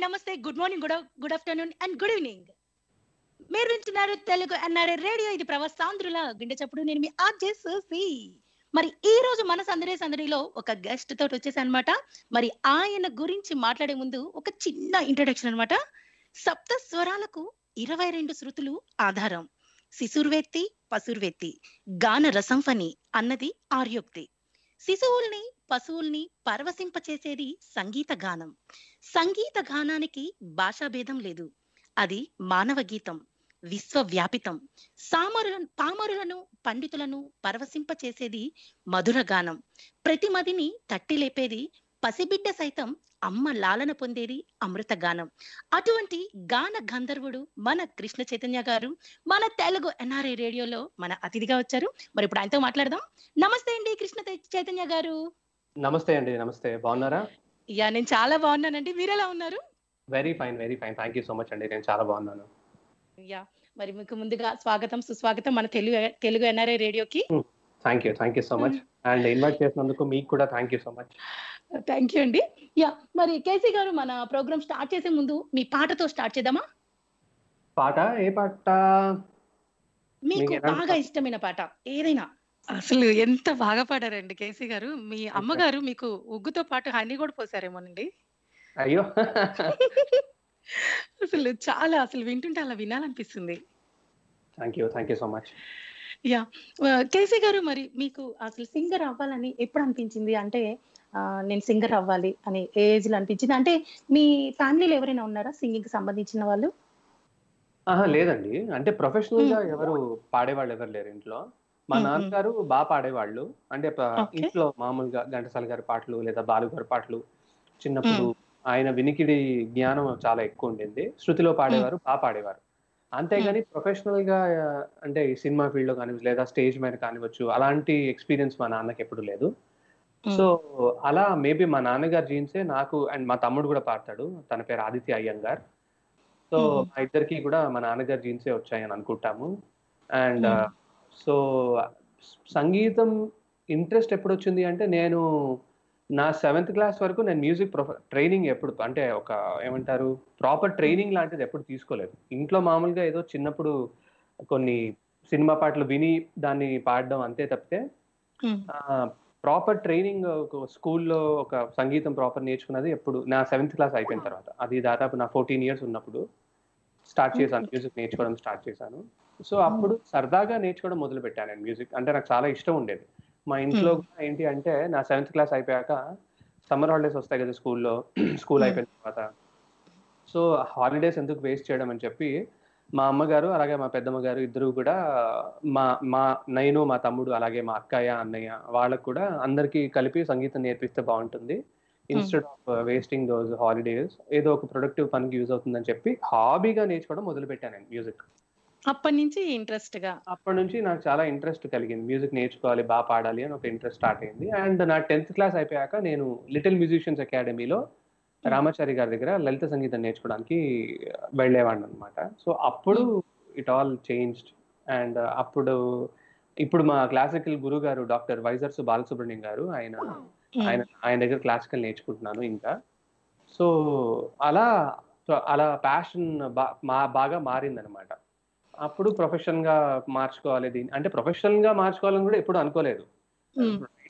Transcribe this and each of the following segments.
నమస్తే, good morning, good afternoon and good evening. మీరు వింటున్నారు తెలుగు ఎన్ఆర్ఐ రేడియో. ఇది ప్రవాసాంధ్రుల గుండె చప్పుడు. నేను మీ ఆర్జే సోసి. మరి ఈ రోజు మన సందడిలో ఒక గెస్ట్ తోటి వచ్చేసాను అనమాట. మరి ఆయన గురించి మాట్లాడే ముందు ఒక చిన్న ఇంట్రొడక్షన్ అనమాట. సప్త స్వరాలకు 22 శృతులు ఆధారం. శిశుర్వేత్తి, పశుర్వేత్తి, గాన రసంఫని అన్నది ఆర్యోక్తి. శిశువుల్ని, పశువుల్ని పరవశింపచేసేది సంగీత గానం. సంగీత గానానికి భాషాభేదం లేదు. అది మానవ గీతం, విశ్వవ్యాపితం. పామరులను, పండితులను పరవశింపచేసేది మధుర గానం. ప్రతి మదిని తట్టి లేపేది, పసిబిడ్డ సైతం అమ్మ లాలన పొందేది అమృత గానం. అటువంటి గాన గంధర్వుడు మన కృష్ణ చైతన్య గారు మన తెలుగు ఎన్ఆర్ఐ రేడియోలో మన అతిథిగా వచ్చారు. మరి ఇప్పుడు ఆయనతో మాట్లాడదాం. నమస్తే అండి కృష్ణ చైతన్య గారు. నమస్తే అండి. నమస్తే, బాగున్నారా? యా, నేను చాలా బాగున్నానండి. మీరు ఎలా ఉన్నారు? Very fine, very fine. Thank you so much అండి. నేను చాలా బాగున్నాను. యా, మరి మీకు ముందుగా స్వాగతం, సుస్వాగతం మన తెలుగు ఎన్ఆర్ఐ రేడియోకి. Thank you so much. And invite చేసినందుకు మీకు కూడా thank you so much. Thank you అండి. యా, మరి కేసీ గారు, మన ప్రోగ్రామ్ స్టార్ట్ చేసే ముందు మీ పాటతో స్టార్ట్ చేద్దామా? పాట? ఏ పాట? మీకు బాగా ఇష్టమైన పాట ఏదైనా. అసలు ఎంత బాగా పాడారండి కేసీ గారు. మీ అమ్మగారు మీకు ఉగ్గుతో పాటు హనీ కూడా పోసారేమోనండి. అయ్యో, అసలు వింటుంటే అలా వినాలనిపిస్తుంది. Thank you so much. Yeah, KC garu, మరి మీకు అసలు సింగర్ అవ్వాలని ఎప్పుడు అనిపించింది? అంటే నేను సింగర్ అవ్వాలి అని ఏజ్ లో అనిపించింది? అంటే మీ ఫ్యామిలీలో ఎవరైనా ఉన్నారా సింగింగ్ కి సంబంధించిన వాళ్ళు? లేదండి, అంటే ప్రొఫెషనల్ గా ఎవరు పాడేవాళ్ళు ఎవరు లేరు ఇంట్లో. మా నాన్నగారు బాగా పాడేవాళ్ళు. అంటే ఇంట్లో మామూలుగా ఘంటసాల గారి పాటలు లేదా బాలు గారి పాటలు చిన్నప్పుడు ఆయన వినికిడి జ్ఞానం చాలా ఎక్కువ ఉండింది. శృతిలో పాడేవారు, బాగా పాడేవారు. అంతేగాని ప్రొఫెషనల్ గా అంటే ఈ సినిమా ఫీల్డ్ లో కానివచ్చు లేదా స్టేజ్ మీద కానివచ్చు అలాంటి ఎక్స్పీరియన్స్ మా నాన్నకి ఎప్పుడు లేదు. సో అలా మేబీ మా నాన్నగారు జీన్సే నాకు, అండ్ మా తమ్ముడు కూడా పాడతాడు, తన పేరు ఆదిత్య అయ్యంగార్. సో మా ఇద్దరికి కూడా మా నాన్నగారు జీన్సే వచ్చాయని అనుకుంటాము. అండ్ సో సంగీతం ఇంట్రెస్ట్ ఎప్పుడు వచ్చింది అంటే, నేను నా 7th క్లాస్ వరకు నేను మ్యూజిక్ ట్రైనింగ్ ఎప్పుడు అంటే ఒక ఏమంటారు ప్రాపర్ ట్రైనింగ్ లాంటిది ఎప్పుడు తీసుకోలేదు. ఇంట్లో మామూలుగా ఏదో చిన్నప్పుడు కొన్ని సినిమా పాటలు విని దాన్ని పాడడం అంతే తప్పితే ప్రాపర్ ట్రైనింగ్ స్కూల్లో ఒక సంగీతం ప్రాపర్ నేర్చుకున్నది ఎప్పుడు నా 7th క్లాస్ అయిపోయిన తర్వాత. అది దాదాపు నా 14 years ఉన్నప్పుడు స్టార్ట్ చేశాను, మ్యూజిక్ నేర్చుకోవడం స్టార్ట్ చేశాను. సో అప్పుడు సరదాగా నేర్చుకోవడం మొదలు పెట్టాను నేను మ్యూజిక్. అంటే నాకు చాలా ఇష్టం ఉండేది. మా ఇంట్లో ఏంటి అంటే, నా 7th క్లాస్ అయిపోయాక సమ్మర్ హాలిడేస్ వస్తాయి కదా స్కూల్లో, స్కూల్ అయిపోయిన తర్వాత. సో హాలిడేస్ ఎందుకు వేస్ట్ చేయడం అని చెప్పి మా అమ్మగారు అలాగే మా పెద్దమ్మ గారు ఇద్దరు కూడా నేను, మా తమ్ముడు, అలాగే మా అక్కయ్య, అన్నయ్య వాళ్ళకు కూడా అందరికీ కలిపి సంగీతం నేర్పిస్తే బాగుంటుంది, instead of wasting those holidays ఏదో ఒక ప్రొడక్టివ్ పనికి యూజ్ అవుతుందని చెప్పి హాబీగా నేర్చుకోవడం మొదలు పెట్టాను నేను మ్యూజిక్. అప్పటి నుంచి నాకు చాలా ఇంట్రెస్ట్ కలిగింది. మ్యూజిక్ నేర్చుకోవాలి, బాగా పాడాలి అని ఒక ఇంట్రెస్ట్ స్టార్ట్ అయింది. అండ్ నా 10th క్లాస్ అయిపోయాక నేను లిటిల్ మ్యూజిషియన్స్ అకాడమీలో రామాచారి గారి దగ్గర లలిత సంగీతం నేర్చుకోవడానికి వెళ్ళేవాడిని అనమాట. సో అప్పుడు ఇట్ ఆల్ చేంజ్డ్. అండ్ ఇప్పుడు మా క్లాసికల్ గురువు గారు డాక్టర్ వైజర్సు బాలసుబ్రహ్మణ్యం గారు, ఆయన దగ్గర క్లాసికల్ నేర్చుకుంటున్నాను ఇంకా. సో అలా ప్యాషన్ బాగా మారిందనమాట. అప్పుడు ప్రొఫెషన్ గా మార్చుకోవాలి దీన్ని, అంటే ప్రొఫెషనల్ గా మార్చుకోవాలని కూడా ఎప్పుడు అనుకోలేదు.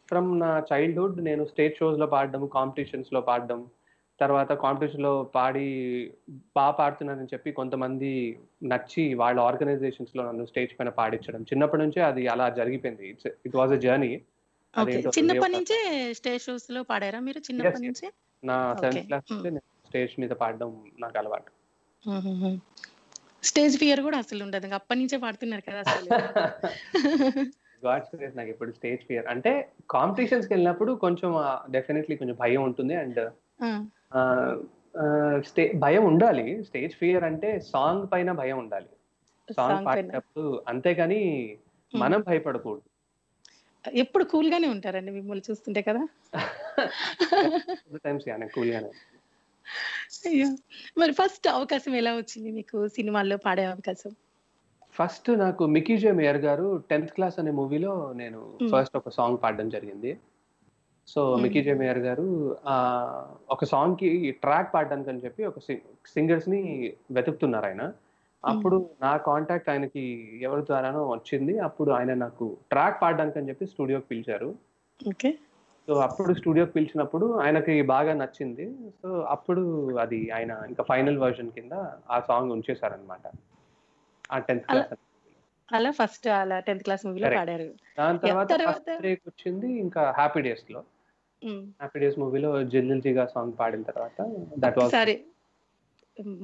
ఫ్రమ్ నా చైల్డ్హుడ్ నేను స్టేజ్ షోస్ లో పాడడం, కాంపిటీషన్స్ లో పాడడం, తర్వాత కాంపిటీషన్ లో బాగా పాడుతున్నానని చెప్పి కొంతమంది నచ్చి వాళ్ళ ఆర్గనైజేషన్స్ లో నన్ను స్టేజ్ పైన పాడించడం, చిన్నప్పటి నుంచే అది అలా జరిగిపోయింది. It was a journey. చిన్నప్పటి నుంచే స్టేజ్ షోస్ లో పాడారా మీరు? చిన్నప్పటి నుంచి నా 7th క్లాస్ నుంచి స్టేజ్ మీద పాడడం నాకు అలవాటు. స్టేజ్ ఫియర్ కూడా అసలు ఉండదు, అప్పటి నుంచే పాడుతున్నారు కదా అసలు. గాడ్స్ గ్రేస్, నాకు ఇప్పుడు స్టేజ్ ఫియర్ అంటే కాంపిటీషన్స్ కి వెళ్ళినప్పుడు కొంచెం డెఫినెట్లీ కొంచెం భయం ఉంటుంది. అండ్ భయం ఉండాలి. స్టేజ్ ఫియర్ అంటే సాంగ్ పైన భయం ఉండాలి, సాంగ్ పాడినప్పుడు, అంతేగాని మనం భయపడకూడదు. ఎప్పుడు కూల్ గానే ఉంటారండి మిమ్మల్ని చూస్తుంటే కదా. కూల్ గానే. అయ్యో, మరి ఫస్ట్ అవకాశం ఎలా వచ్చింది మీకు సినిమాల్లో పాడే అవకాశం? ఫస్ట్ నాకు మికీ జే మేయర్ గారు 10th క్లాస్ అనే మూవీలో నేను ఫస్ట్ ఒక సాంగ్ పాడడం జరిగింది. సో మిక్కీ జే మేయర్ గారు ఒక సాంగ్ కి ట్రాక్ పాడడానికి అని చెప్పి ఒక సింగర్స్ ని వెతుకుతున్నారు ఆయన. అప్పుడు నా కాంటాక్ట్ ఆయనకి ఎవరి ద్వారానో వచ్చింది. అప్పుడు ఆయన నాకు ట్రాక్ పాడడానికి అని చెప్పి స్టూడియోకి పిలిచారు. సో అప్పుడు స్టూడియోకి పిలిచినప్పుడు ఆయనకి బాగా నచ్చింది. సో అప్పుడు అది ఆయన ఇంకా ఫైనల్ వర్షన్ కింద ఆ సాంగ్ ఉంచేశారనమాట. ఆ 10th క్లాస్ అలా ఫస్ట్ అలా 10th క్లాస్ మూవీలో పాడారు. దాని తర్వాత ఫస్ట్ బ్రేక్ వచ్చింది ఇంకా హ్యాపీ డేస్ లో. హ్యాపీ డేస్ మూవీలో జిల్జిల్ జిగా సాంగ్ పాడిన తర్వాత దట్ వాస్ సరే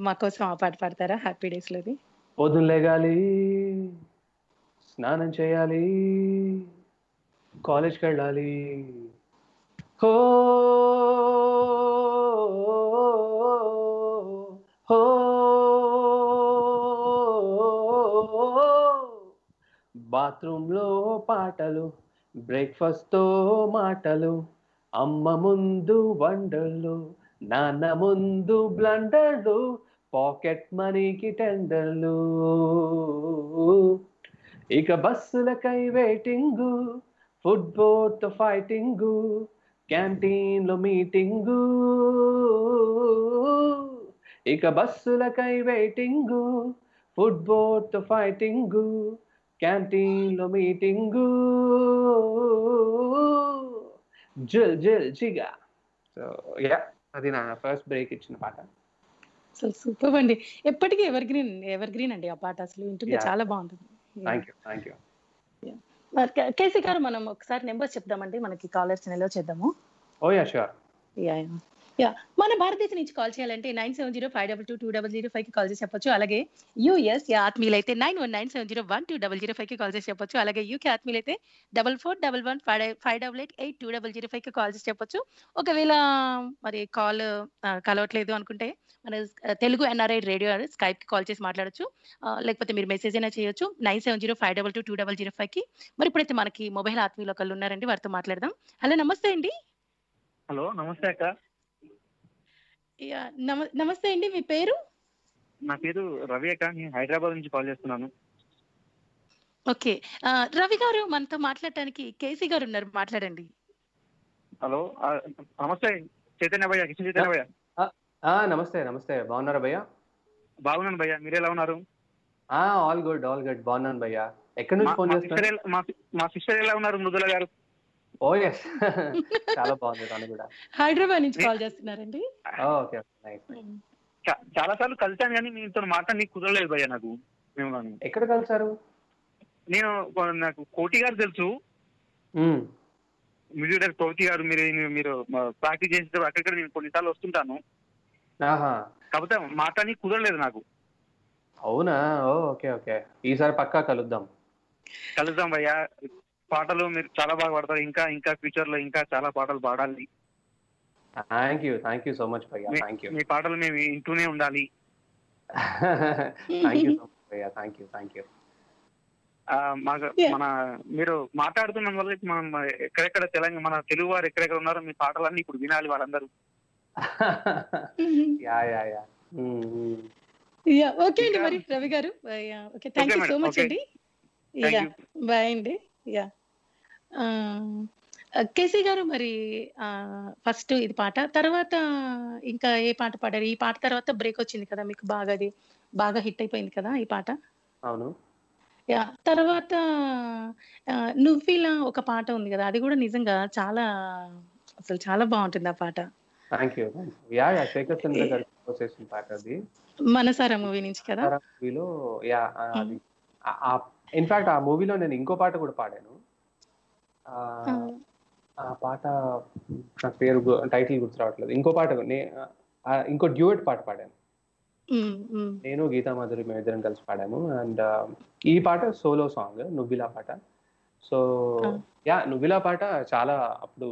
మా కోసం ఆ పాట పాడతారా హ్యాపీ డేస్ లోది? పొద్దున లేగాలి, స్నానం చేయాలి, కాలేజ్కి వెళ్ళాలి, హో హో బాత్రూమ్ లో పాటలు, బ్రేక్ఫాస్ట్ తో మాటలు, అమ్మ ముందు వండర్లు, నాన్న ముందు బ్లండర్లు, పాకెట్ మనీకి టెండర్లు, ఇక బస్సులకై వెయిటింగు, ఫుట్బాల్ తో ఫైటింగు, క్యాంటీన్ లో మీటింగు, ఇక బస్సులకై వెయిటింగు, ఫుట్బాల్ తో ఫైటింగు, క్యాంటీన్ లో మీటింగు, జిల్ జిల్ జిగా. సో యా, అది నా ఫస్ట్ బ్రేక్ ఇచ్చిన పాట. అసలు సూపర్ అండి. ఎప్పటికీ ఎవర్ గ్రీన్ అండి ఆ పాట. అసలు వింటుంటే చాలా బాగుంటుంది. Thank you. కేసీ గారు, మనం ఒకసారి నెంబర్ చెప్దామండి, మనకి కాలర్స్ నిల్వ చేద్దాము. ఓ యా షూర్. యా మన భారతదేశం నుంచి కాల్ చేయాలంటే 9705222005 కి కాల్ చేసి చెప్పొచ్చు. అలాగే యూఎస్ ఆత్మీయులైతే 9197012005 కి కాల్ చేసి చెప్పొచ్చు. అలాగే యూకే ఆత్మీయులైతే 441158882005 కి కాల్ చేసి చెప్పొచ్చు. ఒకవేళ మరి కాల్ కలవట్లేదు అనుకుంటే మన తెలుగు ఎన్ఆర్ఐ రేడియో స్కైప్ కి కాల్ చేసి మాట్లాడొచ్చు. లేకపోతే మీరు మెసేజ్ అయినా చేయొచ్చు 9705222005 కి. మరి ఇప్పుడైతే మనకి మొబైల్ ఆత్మీయులు ఒకళ్ళు ఉన్నారండి, వారితో మాట్లాడదాం. హలో, నమస్తే అండి. హలో, నమస్తే అక్క. నమస్తే అండి, మీ పేరు? నా పేరు రవి అక్క, నేను హైదరాబాద్ నుంచి కాల్ చేస్తున్నాను. ఓకే, రవి గారు మనతో మాట్లాడటానికి కేసీ గారు ఉన్నారు, మాట్లాడండి. హలో, నమస్తే చైతన్య భయ్య, కిషన్ చైతన్య భయ్య. నమస్తే నమస్తే, బాగున్నారా భయ్య? బాగున్నాను భయ్య, మీరు ఎలా ఉన్నారు? ఆల్ గుడ్ బాగున్నాను భయ్య. ఎక్కడి నుంచి ఫోన్ చేస్తున్నారు? మా సిస్టర్ ఎలా ఉన్నారు, మృదుల గారు? ఓ ఎస్, చాలా బాగుంది. తను కూడా హైదరాబాద్ నుంచి కాల్ చేస్తున్నారండి. ఓకే, చాలా సార్లు కలిసాను కానీ మీతో మాట్లాడి కుదరలేదు భయ్య నాకు. ఎక్కడ కలిసారు? నాకు కోటి గారు తెలుసు, మ్యూజిక్ డైరెక్టర్ కోటి గారు. మీరు ప్రాక్టీస్ చేసేటప్పుడు అక్కడిక్కడ నేను కొన్నిసార్లు వస్తుంటాను, కాకపోతే మాట్లాడి కుదరలేదు నాకు. అవునా? ఓకే, ఈసారి పక్కా కలుద్దాం భయ్య. పాటలు మీరు చాలా బాగా పాడతారు, ఇంకా ఫ్యూచర్ లో ఇంకా చాలా పాటలు పాడాలి. థ్యాంక్ యూ సో మచ్ భయ్య. Thank you. మీ పాటలు మేము వింటూనే ఉండాలి. థ్యాంక్ యూ సో మచ్ భయ్య. Thank you. మన మీరు మాట్లాడుతున్న వల్ల మనం ఎక్కడెక్కడ తెలంగాణ మన తెలుగు వారు ఎక్కడెక్కడ ఉన్నారో మీ పాటలన్నీ ఇప్పుడు వినాలి వాళ్ళందరూ. ఓకే అండి, మరి రవి గారు okay, thank you so much అండి. బాయ్ అండి. కేసీ గారు, మరి ఫస్ట్ ఇది పాట, తర్వాత ఇంకా ఏ పాట పాడారు? ఈ పాట తర్వాత బ్రేక్ వచ్చింది కదా మీకు, బాగా హిట్ అయిపోయింది కదా ఈ పాట. అవును. తర్వాత నువ్విలా ఒక పాట ఉంది కదా, అది కూడా నిజంగా అసలు చాలా బాగుంటుంది ఆ పాట. శేఖర్ చంద్ర గారు చేసిన పాట అది, మనసారా మూవీ నుంచి కదా. మూవీలో ఇన్ఫాక్ట్ ఆ మూవీలో నేను ఇంకో పాట కూడా పాడాను. ఆ పాట నా పేరు టైటిల్ గుర్తు రావట్లేదు. ఇంకో పాట ఇంకో డ్యూయట్ పాట పాడాను. నేను గీతా మాధురి మేము ఇద్దరం కలిసి పాడాము. అండ్ ఈ పాట సోలో సాంగ్, నువ్విలా పాట. సో నువ్విలా పాట చాలా అప్పుడు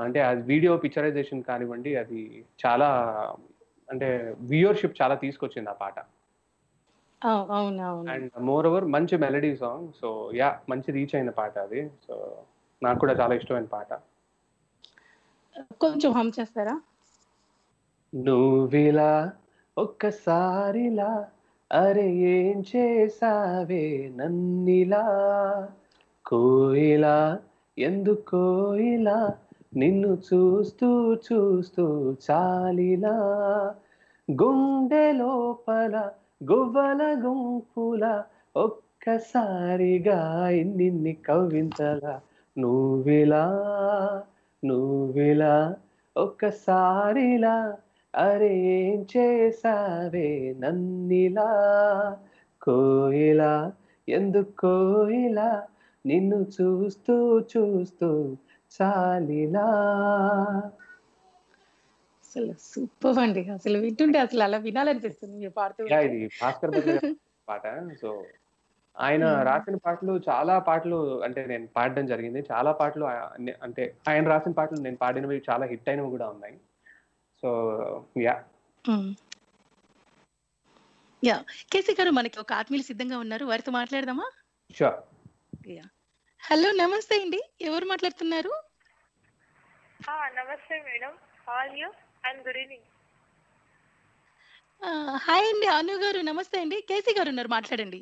అంటే అది వీడియో పిక్చరైజేషన్ కానివ్వండి, అది చాలా అంటే వ్యూయర్షిప్ చాలా తీసుకొచ్చింది ఆ పాట. అండ్ మోర్ ఓవర్ మంచి మెలడీ సాంగ్. సో మంచి రీచ్ అయిన పాట అది. సో నాకు కూడా చాలా ఇష్టమైన పాట. కొంచెం హమ్ చేస్తారా? నువ్విలా ఒక్కసారిలా, అరే ఏం చేసావే నన్నిలా, కోయిలా ఎందుకో ఇలా నిన్ను చూస్తూ చూస్తూ చాలిలా గుండె లోపల గువ్వల గుంపుల ఒక్కసారిగా ఇన్నిన్ని కవ్వింతల నువ్విలా నువ్విలా ఒక్కసారిలా అరే ఏం చేసావే నన్నిలా కోయిలా ఎందుకో ఇలా నిన్ను చూస్తూ చూస్తూ చాలిలా. అసలు సూపర్ అండి. అసలు వింటుంటే అసలు అలా వినాలనిపిస్తుంది మీరు పాడుతూ యా, ఉంటే. ఇది భాస్కర్ భద్ర గారి పాట. సో ఆయన రాసిన పాటలు చాలా పాటలు అంటే నేను పాడడం జరిగింది. చాలా పాటలు అంటే ఆయన రాసిన పాటలు నేను పాడినవి చాలా హిట్ అయినవి కూడా ఉన్నాయి. సో యా యా కేసీ గారు, మనకి ఒక ఆత్మీయులు సిద్ధంగా ఉన్నారు, వారితో మాట్లాడదామా? షూర్. యా హలో, నమస్తే అండి. ఎవరు మాట్లాడుతున్నారు? నమస్తే madam. All you and good evening. Hi అండి అను గారు. నమస్తే అండి. కేసీ గారు ఉన్నారు, మాట్లాడండి.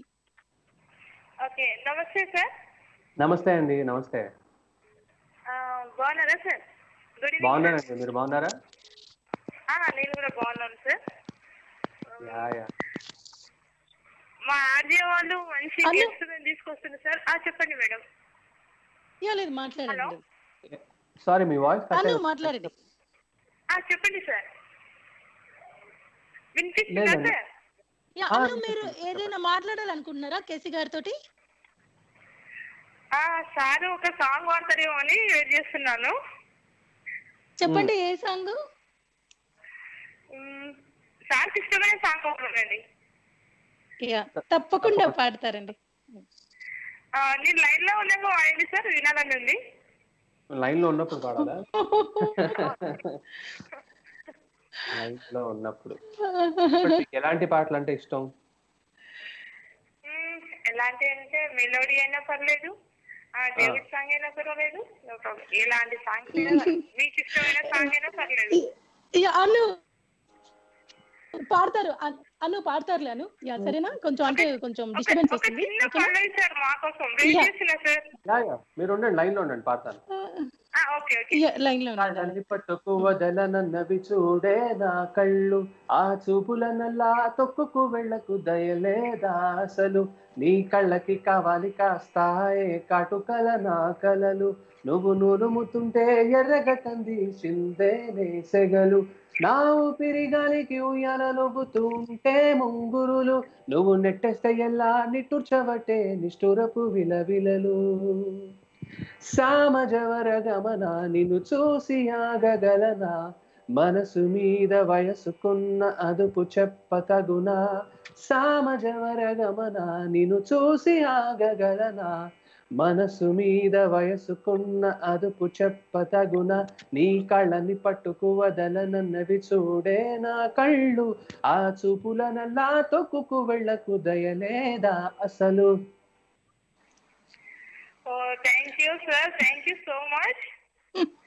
ఓకే, నమస్తే సార్. నమస్తే అండి. నమస్తే. బాగున్నారా సార్? Good evening. బాగున్నానండి, మీరు బాగున్నారా? నేను కూడా బాగున్నాను సార్. Yeah yeah. మా ఆర్జే వాళ్ళు మంచి గెస్ట్ తీసుకొస్తున్నారు సార్. చెప్పండి మేడం. యా లేదు, మాట్లాడండి. సారీ, మీ వాయిస్ అను మాట్లాడండి. చెప్పండి సార్. వినిపిస్తుందా సార్? యా అను, మీరు ఏదైనా మాట్లాడాలనుకుంటున్నారా కేసీ గారితో? సార్ ఒక సాంగ్ పాడతారేమో అని వెయిట్ చేస్తున్నాను. చెప్పండి, ఏ సాంగ్? సార్కి ఇష్టమైన సాంగ్ పాడండి. యా తప్పకుండా పాడతారండి. నేను లైన్ లో ఉన్నాక వాడండి సార్, వినాలని ఉంది. లైన్ లో ఉన్నప్పుడు పాడాలా? లైన్ లో ఉన్నప్పుడు ఎలాంటి పాటలు అంటే ఇష్టం? ఎలాంటి అంటే మెలోడీ అయినా పర్లేదు, డేవిడ్ సాంగ్ అయినా పర్వాలేదు, ఎలాంటి సాంగ్ మీకు ఇష్టమైన సాంగ్ అయినా పర్లేదు. అను పాడతారు, అను పాడతారులే అను. యా సరేనా, కొంచెం అంటే కొంచెం డిస్టర్బెన్స్ వస్తుంది. మీరు ఉండండి, లైన్ లో ఉండండి, పాడతాను. లైన్ లో ఉండండి. పట్టుకు వదలనన్నవి చూడే నా కళ్ళు, ఆ చూపుల నల్లా తొక్కుకు వెళ్ళకు దయలేదా అసలు, నీ కళ్ళకి కావాలి కాస్తాయే కాటుకల నా కలలు, నువ్వు నూరుముతుంటే ఎర్రగ కంది చిందేనే సెగలు, నా ఊపిరి గాలికి ఉయ్యాల నవ్వుతుంటే ముంగురులు, నువ్వు నెట్టేస్తే ఎలా నిట్టుర్చవటే నిష్ఠురపు విలవిలలు, సామజవర గమన నిన్ను చూసి ఆగగలనా, మనసు మీద వయసుకున్న అదుపు చెప్పతగునా, సామజవర గమన నిన్ను చూసి ఆగగలనా, మనసు మీద వయసుకున్న అదుపు చెప్పతగున, నీ కళ్ళని పట్టుకు వదలనన్నవి చూడే నా కళ్ళు, ఆ చూపులనల్లా తొక్కుకు వెళ్ళకు దయలేదా అసలు. Thank you sir, thank you so much.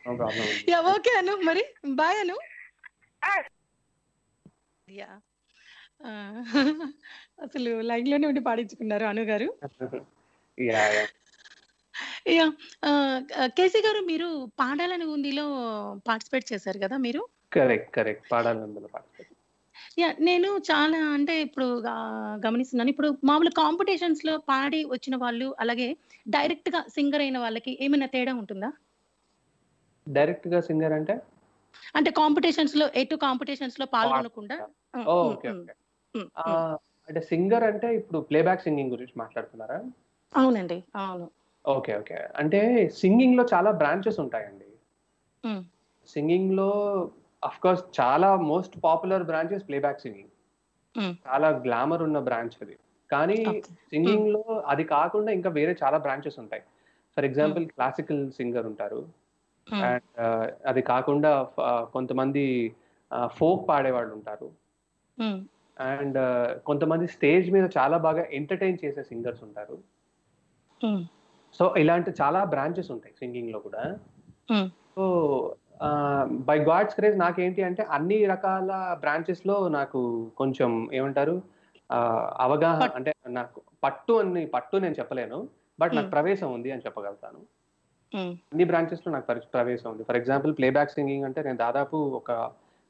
No problem. Yeah okay అను, మరి బాయ్ అను. యా అసలు లైన్ లోనే ఉండి పాడించుకున్నారు అను గారు. Yeah yeah. యా కేసీ గారు, మీరు పాడాలని ఉందిలో పార్టిసిపేట్ చేశారు కదా మీరు? కరెక్ట్ కరెక్ట్, పాడాలని ఉందిలో పార్టిసిపేట్. యా నేను చాలా అంటే ఇప్పుడు గమనిస్తున్నాను, ఇప్పుడు మామూలు కాంపిటీషన్స్ లో పాడి వచ్చిన వాళ్ళు అలాగే డైరెక్ట్ గా సింగర్ అయిన వాళ్ళకి ఏమైనా తేడా ఉంటుందా? డైరెక్ట్ గా సింగర్ అంటే అంటే కాంపిటీషన్స్ లో కాంపిటీషన్స్ లో పాల్గొనకుండా. Okay okay. అంటే సింగర్ అంటే ఇప్పుడు ప్లేబ్యాక్ సింగింగ్ గురించి మాట్లాడుతున్నారా? అవునండి, అవును. Okay okay. అంటే సింగింగ్ లో చాలా బ్రాంచెస్ ఉంటాయండి. సింగింగ్ లో అఫ్ కోర్స్ చాలా most popular branches playback singing, చాలా గ్లామర్ ఉన్న బ్రాంచ్ అది. కానీ సింగింగ్ లో అది కాకుండా ఇంకా వేరే చాలా బ్రాంచెస్ ఉంటాయి. ఫర్ ఎగ్జాంపుల్ క్లాసికల్ సింగర్ ఉంటారు, అండ్ అది కాకుండా కొంతమంది ఫోక్ పాడేవాళ్ళు ఉంటారు, అండ్ కొంతమంది స్టేజ్ మీద చాలా బాగా ఎంటర్టైన్ చేసే సింగర్స్ ఉంటారు. సో ఇలాంటి చాలా బ్రాంచెస్ ఉంటాయి సింగింగ్ లో కూడా. సో బై గాడ్స్ క్రేజ్ నాకేంటి అంటే అన్ని రకాల బ్రాంచెస్ లో నాకు కొంచెం ఏమంటారు అవగాహన, అంటే నాకు పట్టు నేను చెప్పలేను, బట్ నాకు ప్రవేశం ఉంది అని చెప్పగలుగుతాను. అన్ని బ్రాంచెస్ లో నాకు ప్రవేశం ఉంది. ఫర్ ఎగ్జాంపుల్ ప్లేబ్యాక్ సింగింగ్ అంటే నేను దాదాపు ఒక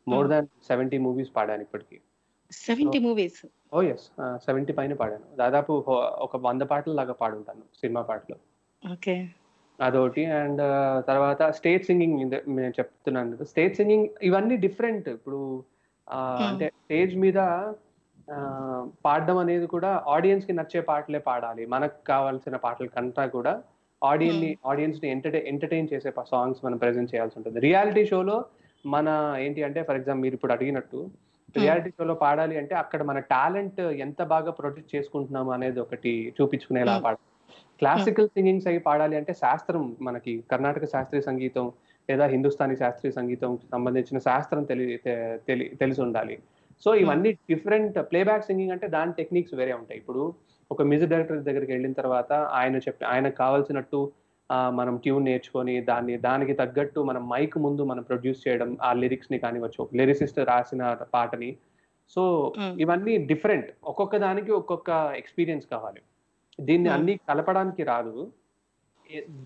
మోర్ దాన్ 70 మూవీస్ పాడాను ఇప్పటికి. 70 మూవీస్? ఓ ఎస్, 70 పైన పాడాను. దాదాపు ఒక 100 పాటలు లాగా పాడుంటాను, సినిమా పాటలు. ఓకే, అదొకటి. అండ్ తర్వాత స్టేజ్ సింగింగ్ నేను చెప్తున్నాను కదా, స్టేజ్ సింగింగ్ ఇవన్నీ డిఫరెంట్. ఇప్పుడు అంటే స్టేజ్ మీద పాడడం అనేది కూడా ఆడియన్స్ కి నచ్చే పాటలే పాడాలి. మనకు కావాల్సిన పాటల కంటా కూడా ఆడియన్స్ ని ఎంటర్టైన్ చేసే సాంగ్స్ మనం ప్రెజెంట్ చేయాల్సి ఉంటుంది. రియాలిటీ షోలో మన ఏంటి అంటే, ఫర్ ఎగ్జాంపుల్ మీరు ఇప్పుడు అడిగినట్టు రియాలిటీ షోలో పాడాలి అంటే అక్కడ మన టాలెంట్ ఎంత బాగా ప్రొజెక్ట్ చేసుకుంటున్నాము అనేది ఒకటి చూపించుకునేలా పాడాలి. క్లాసికల్ సింగింగ్స్ అవి పాడాలి అంటే శాస్త్రం, మనకి కర్ణాటక శాస్త్రీయ సంగీతం లేదా హిందుస్థానీ శాస్త్రీయ సంగీతం సంబంధించిన శాస్త్రం తెలిసి ఉండాలి. సో ఇవన్నీ డిఫరెంట్. ప్లేబ్యాక్ సింగింగ్ అంటే దాని టెక్నిక్స్ వేరే ఉంటాయి. ఇప్పుడు ఒక మ్యూజిక్ డైరెక్టర్ దగ్గరికి వెళ్ళిన తర్వాత ఆయనకు కావాల్సినట్టు మనం ట్యూన్ నేర్చుకొని దానికి తగ్గట్టు మనం మైక్ ముందు మనం ప్రొడ్యూస్ చేయడం, ఆ లిరిక్స్ ని కానివచ్చు, ఒక లిరిసిస్ట్ రాసిన పాటని. సో ఇవన్నీ డిఫరెంట్. ఒక్కొక్క దానికి ఒక్కొక్క ఎక్స్పీరియన్స్ కావాలి. దీన్ని అన్ని కలపడానికి రాదు.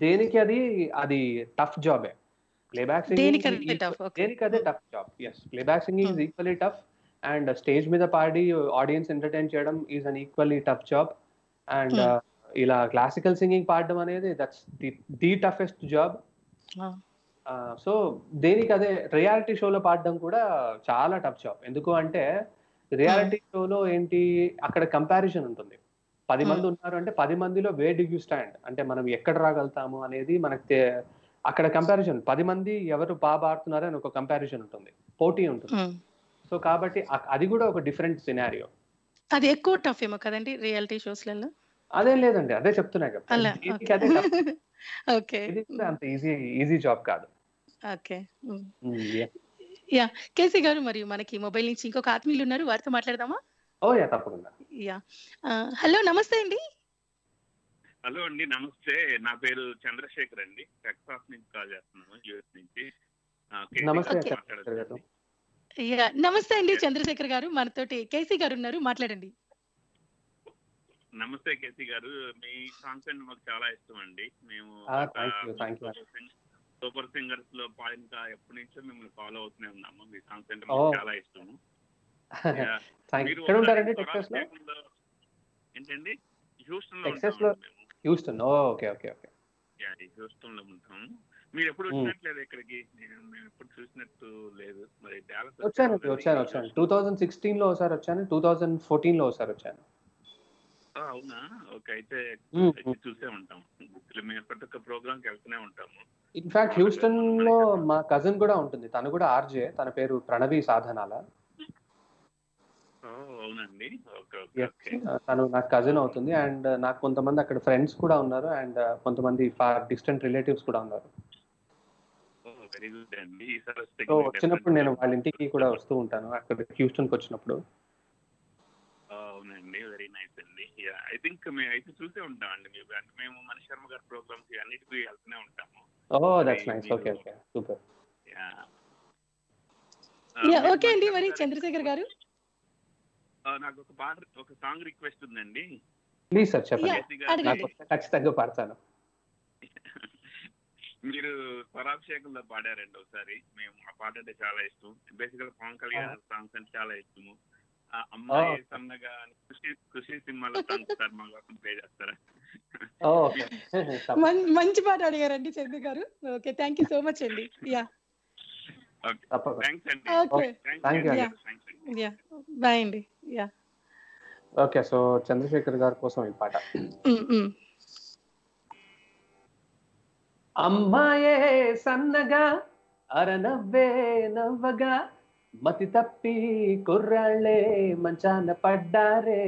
దేనికి అది టఫ్ జాబే. ప్లేబ్యాక్ సింగింగ్ దేనికి అదే tough job. Yes, playback singing is equally tough. And stage మీద పాడి ఆడియన్స్ ఎంటర్టైన్ చేయడం is an equally tough job. And ఇలా క్లాసికల్ సింగింగ్ పాడడం అనేది that's the toughest job. So దేనికి అదే. రియాలిటీ షోలో పాడడం కూడా చాలా టఫ్ జాబ్. ఎందుకు అంటే రియాలిటీ షోలో ఏంటి, అక్కడ కంపారిజన్ ఉంటుంది. 10 మంది ఉన్నారు అంటే 10 మందిలో వేర్ డు యూ స్టాండ్, అంటే మనం ఎక్కడ రాగలుగుతాము అనేది మనకు అక్కడ కంపారిజన్. 10 మంది ఎవరు బాగా ఆడుతున్నారు అని ఒక కంపారిజన్ ఉంటుంది, పోటీ ఉంటుంది. సో కాబట్టి అది కూడా ఒక డిఫరెంట్ సినారియో. అది ఎక్కువ టఫ్ ఏమో కదండి రియాలిటీ షోస్లలో? అదేం లేదండి, అదే చెప్తున్నా కదా, ఇది కూడా అంత ఈజీ జాబ్ కాదు. Okay, yeah. కేసీ గారు, మరి మనకి మొబైల్ నుంచి ఇంకొక ఆత్మీయులు ఉన్నారు, వారితో మాట్లాడదామా? ఓ యా, తప్పకుండా. యా, హలో, నమస్తే అండి. హలో అండి, నమస్తే. నా పేరు చంద్రశేఖర్ అండి, టెక్సాస్ నుంచి కాల్ చేస్తున్నాను, యూఎస్ నుంచి. నమస్తే అండి చంద్రశేఖర్ గారు, మనతోటి కేసీ గారు ఉన్నారు, మాట్లాడండి. నమస్తే కేసీ గారు, మీ సాంగ్స్ అంటే మాకు చాలా ఇష్టం అండి. మేము సూపర్ సింగర్స్ లో పాడిన ఎప్పటి నుంచో మిమ్మల్ని ఫాలో అవుతూనే ఉన్నాము. మీ సాంగ్స్ అంటే మాకు చాలా ఇష్టము. ఏంటండి, హ్యూస్టన్ లో హ్యూస్టన్ లో ఉంటాము. మీరు ఎప్పుడు వచ్చినట్లేదు ఇక్కడికి? మేము ఎప్పుడు చూసినట్టు లేదు. మరి డాలస్ వచ్చాను 2016 లో ఒకసారి వచ్చాను, 2014 లో ఒకసారి వచ్చాను. అవునా? ఓకే, అయితే చూసే ఉంటాం. మేము ప్రతి ఒక్క ప్రోగ్రామ్ కి వెళ్తూనే ఉంటాము. ఇన్ఫాక్ట్ హ్యూస్టన్ లో మా కజిన్ కూడా ఉంటుంది, తను కూడా ఆర్జే, తన పేరు ప్రణవి సాధనాల. అవునండి, తను నాకు కజిన్ అవుతుంది. అండ్ నాకు కొంతమంది అక్కడ ఫ్రెండ్స్ కూడా ఉన్నారు, అండ్ కొంతమంది డిస్టెంట్ రిలేటివ్స్ కూడా ఉన్నారు. వెరీ గుడ్ అండి. వచ్చినప్పుడు నేను వాళ్ళ ఇంటికి కూడా వస్తూ ఉంటాను, అక్కడ హ్యూస్టన్ కి వచ్చినప్పుడు. అవునండి, వెరీ నైస్ అండి. ఐ థింక్ మేము అయితే చూసే ఉంటాం అండి. మేము మన శర్మ గారి ప్రోగ్రామ్స్ అన్నిటికీ వెళ్తూనే ఉంటాము. That's nice. Okay, super. Okay అండి, మరి చంద్రశేఖర్ గారు, నాకు ఒక సాంగ్ రిక్వెస్ట్ ఉందండి. ప్లీజ్ సార్, చెప్పండి, ఖచ్చితంగా పాడతాను. మీరు స్వరాభిషేకంలో పాడారండి ఒకసారి. మేము ఆ పాట అంటే చాలా ఇష్టం. బేసికల్ పవన్ కళ్యాణ్ సాంగ్స్ అంటే చాలా ఇష్టము. అమ్మాయి సన్నగా కృషి సినిమాలో సాంగ్స్ సార్ మా కోసం ప్లే చేస్తారా? మంచి పాట అడిగారండి చంద్ర గారు. Okay, thank you so much అండి. బాయ్ అండి. ఓకే, సో చంద్రశేఖర్ గారి కోసం ఈ పాట. అమ్మాయే సన్నగా అరనవ్వే నవ్వగా మతి తప్పి కుర్రాళ్ళే మంచాన పడ్డారే.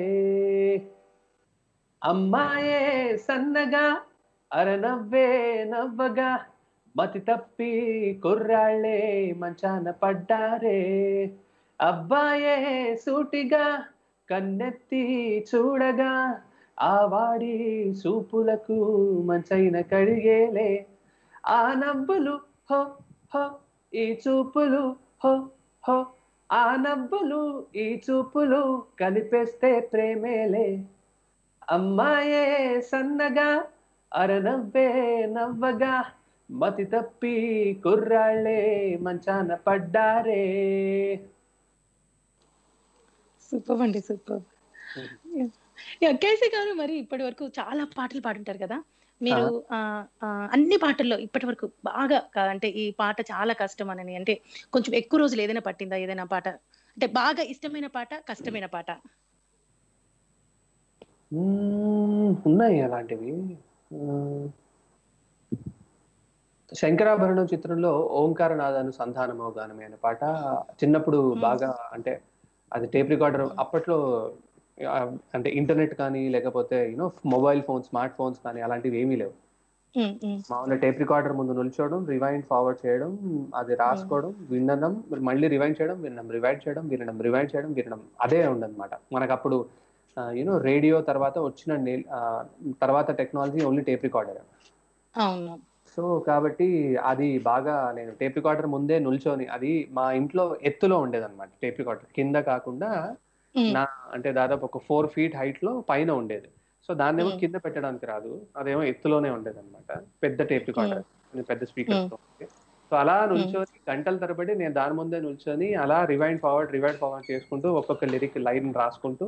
అమ్మాయే సన్నగా అరనవ్వే నవ్వగా మతి తప్పి కుర్రాళ్ళే మంచాన పడ్డారే. అబ్బాయే సూటిగా కన్నెత్తి చూడగా ఆ వాడి చూపులకు మంచైన కడిగేలే. ఆ నవ్వులు హో హో ఈ చూపులు హో హో, ఆ నవ్వులు ఈ చూపులు కలిపేస్తే ప్రేమేలే. అమ్మాయే సన్నగా అరనవ్వే నవ్వగా మతి తప్పి కుర్రాళ్ళే మంచాన పడ్డారే. సూపర్ అండి, సూపర్. కేసీ గారు మరి ఇప్పటి వరకు చాలా పాటలు పాడుంటారు కదా మీరు. అన్ని పాటల్లో ఇప్పటి వరకు బాగా అంటే ఈ పాట చాలా కష్టం అని, అంటే కొంచెం ఎక్కువ రోజులు ఏదైనా పట్టిందా ఏదైనా పాట, అంటే బాగా ఇష్టమైన పాట, కష్టమైన పాట? ఉన్నాయి అలాంటివి. శంకరాభరణం చిత్రంలో ఓంకారనాదానుసంధానమో గానమే అనే పాట చిన్నప్పుడు బాగా, అంటే అది టేప్ రికార్డర్ అప్పట్లో, అంటే ఇంటర్నెట్ కానీ లేకపోతే మొబైల్ ఫోన్, స్మార్ట్ ఫోన్స్ కానీ అలాంటివి ఏమీ లేవు. మామూలుగా టేప్ రికార్డర్ ముందు నిల్చోవడం, రివైండ్ ఫార్వర్డ్ చేయడం, అది రాసుకోవడం, వినడం, మళ్ళీ రివైండ్ చేయడం, వినడం, రివైండ్ చేయడం, వినడం, రివైండ్ చేయడం, వినడం, అదే ఉండదన్నమాట. మనకు అప్పుడు రేడియో తర్వాత వచ్చిన తర్వాత technology only tape recorder. So కాబట్టి అది బాగా, నేను టేప్ రికార్డర్ ముందే నిల్చొని, అది మా ఇంట్లో ఎత్తులో ఉండేదన్నమాట టేప్ రికార్డర్, కింద కాకుండా అంటే దాదాపు ఒక 4 feet హైట్ లో పైన ఉండేది. సో దాన్ని ఏమో కింద పెట్టడానికి రాదు, అదేమో ఎత్తులోనే ఉండేది అనమాట. పెద్ద టేప్ రికార్డర్, పెద్ద స్పీకర్. సో అలా నిల్చొని గంటల తరబడి నేను దాని ముందే నిల్చొని అలా రివైండ్ ఫార్వర్డ్ చేసుకుంటూ ఒక్కొక్క లిరిక్ లైన్ రాసుకుంటూ,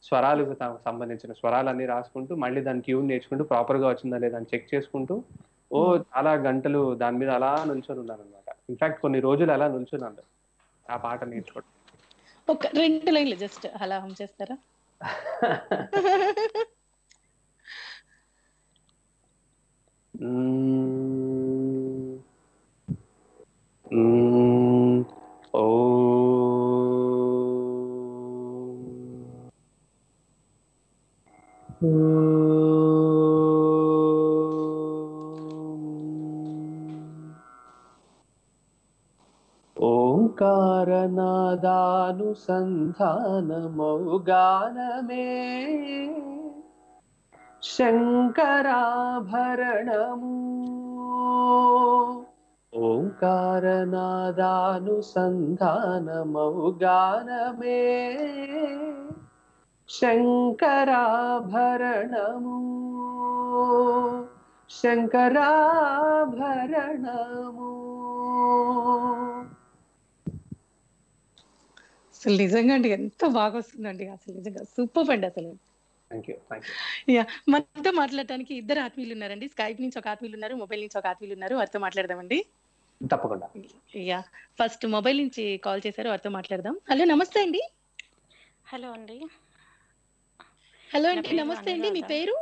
స్వరాలకు సంబంధించిన స్వరాలన్నీ రాసుకుంటూ, మళ్ళీ దాని ట్యూన్ నేర్చుకుంటూ ప్రాపర్ గా వచ్చిందా లేదా అని చెక్ చేసుకుంటూ చాలా గంటలు దాని మీద అలా నిల్చొని ఉన్నాను అనమాట. ఇన్ఫాక్ట్ కొన్ని రోజులు అలా నిల్చున్నాను ఆ పాట నేర్చుకోవడం. ఒక 2 లైన్లు జస్ట్ అలా హమ్ చేస్తారా? ఓంకారనాదానుసంధానమౌ గానమే శంకరాభరణము. ఓంకారనాదానుసంధానమౌ గానమే శంకరాభరణము, శంకరాభరణము. అసలు నిజంగా అండి ఎంత బాగా వస్తుందండి, అసలు నిజంగా సూపర్ అండి అసలు. మనతో మాట్లాడటానికి 2 ఆత్మీయులు ఉన్నారండి. స్కైప్ నుంచి ఒక ఆత్మీయులు ఉన్నారు, మొబైల్ నుంచి ఒక ఆత్మీయులు ఉన్నారు. వారితో మాట్లాడదామండి. తప్పకుండా. ఫస్ట్ మొబైల్ నుంచి కాల్ చేశారు, వారితో మాట్లాడదాం. హలో, నమస్తే అండి. హలో అండి. హలో అండి, నమస్తే అండి. మీ పేరు?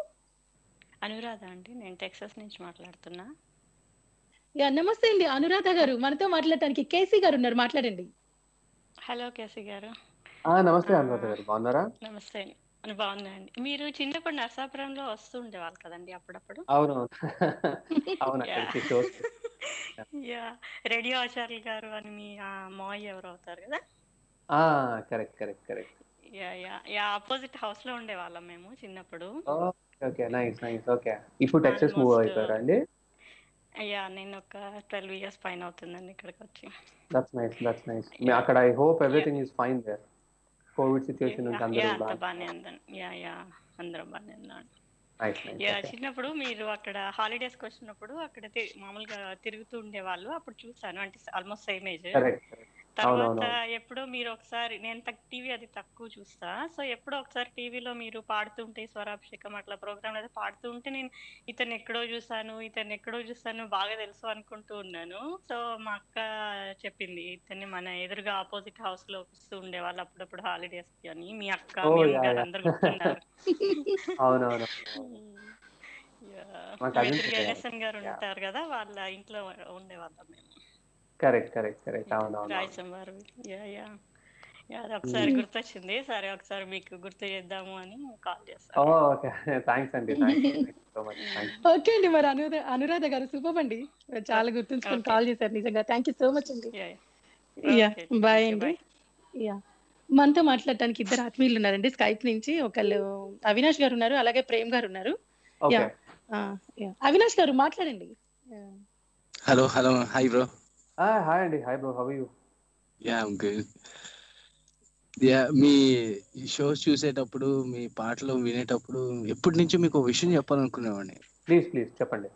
అనురాధ అండి, నేను టెక్సాస్ నుంచి మాట్లాడుతున్నా. నమస్తే అండి అనురాధ గారు. మనతో మాట్లాడటానికి కేసీ గారు ఉన్నారు, మాట్లాడండి. హలో కేసీ గారు. నమస్తే అనురాధ గారు, బాగున్నారా? నమస్తే అండి, బాగున్నా అండి. మీరు చిన్నప్పుడు నర్సాపురంలో వస్తూ ఉండేవాళ్ళు కదండి అప్పుడప్పుడు? అవునవును. రేడియో ఆచార్యులు గారు అని మీ మావయ్య ఎవరు అవుతారు కదా? కరెక్ట్. ఆపోజిట్ హౌస్ లో ఉండేవాళ్ళం మేము చిన్నప్పుడు. ఇప్పుడు టెక్సాస్ మూవ్ అయిపోయారా అండి? నేను ఒక 12 years పైన అవుతుందండి ఇక్కడికి వచ్చి. That's nice. అక్కడ I hope everything is fine there. Covid situation నుంచి అందరూ బాగానే ఉందండి. అందరం బాగానే ఉన్నాం. చిన్నప్పుడు మీరు అక్కడ హాలిడేస్ కి వచ్చినప్పుడు అక్కడ మామూలుగా తిరుగుతూ ఉండేవాళ్ళు, అప్పుడు చూసాను. అంటే ఆల్మోస్ట్ సేమ్ ఏజ్. తర్వాత ఎప్పుడో మీరు ఒకసారి, నేను టీవీ అది తక్కువ చూస్తా, సో ఎప్పుడో ఒకసారి టీవీలో మీరు పాడుతుంటే స్వరాభిషేకం అట్లా ప్రోగ్రామ్ అయితే పాడుతూ ఉంటే నేను ఇతను ఎక్కడో చూసాను బాగా తెలుసు అనుకుంటూ ఉన్నాను. సో మా అక్క చెప్పింది, ఇతన్ని మన ఎదురుగా ఆపోజిట్ హౌస్ లో వస్తూ ఉండేవాళ్ళు అప్పుడప్పుడు హాలిడేస్ కి అని. మీ అక్క అందరు గుర్తున్నారు. గణేశన్ గారు ఉంటారు కదా, వాళ్ళ ఇంట్లో ఉండేవాళ్ళం మేము. కరెక్ట్. ఒకసారి గుర్తొచ్చింది, సరే ఒకసారి మీకు గుర్తు చేద్దాము అని కాల్ చేస్తాను. ఓకే అండి, మరి అనురాధ గారు సూపర్ అండి, చాలా గుర్తుంచుకొని కాల్ చేశారు. నిజంగా థ్యాంక్ యూ సో మచ్ అండి. బాయ్ అండి. మనతో మాట్లాడటానికి 2 ఆత్మీయులు ఉన్నారండి స్కైప్ నుంచి. ఒకళ్ళు అవినాష్ గారు ఉన్నారు, అలాగే ప్రేమ్ గారు ఉన్నారు. అవినాష్ గారు మాట్లాడండి. Hello hi bro. హాయ్ అండి. Hi bro, how are you? I'm good. మీ షోస్ చూసేటప్పుడు, మీ పాటలు వినేటప్పుడు ఎప్పటి నుంచో మీకు ఒక విషయం చెప్పాలనుకునేవాడిని. ప్లీజ్ ప్లీజ్ చెప్పండి.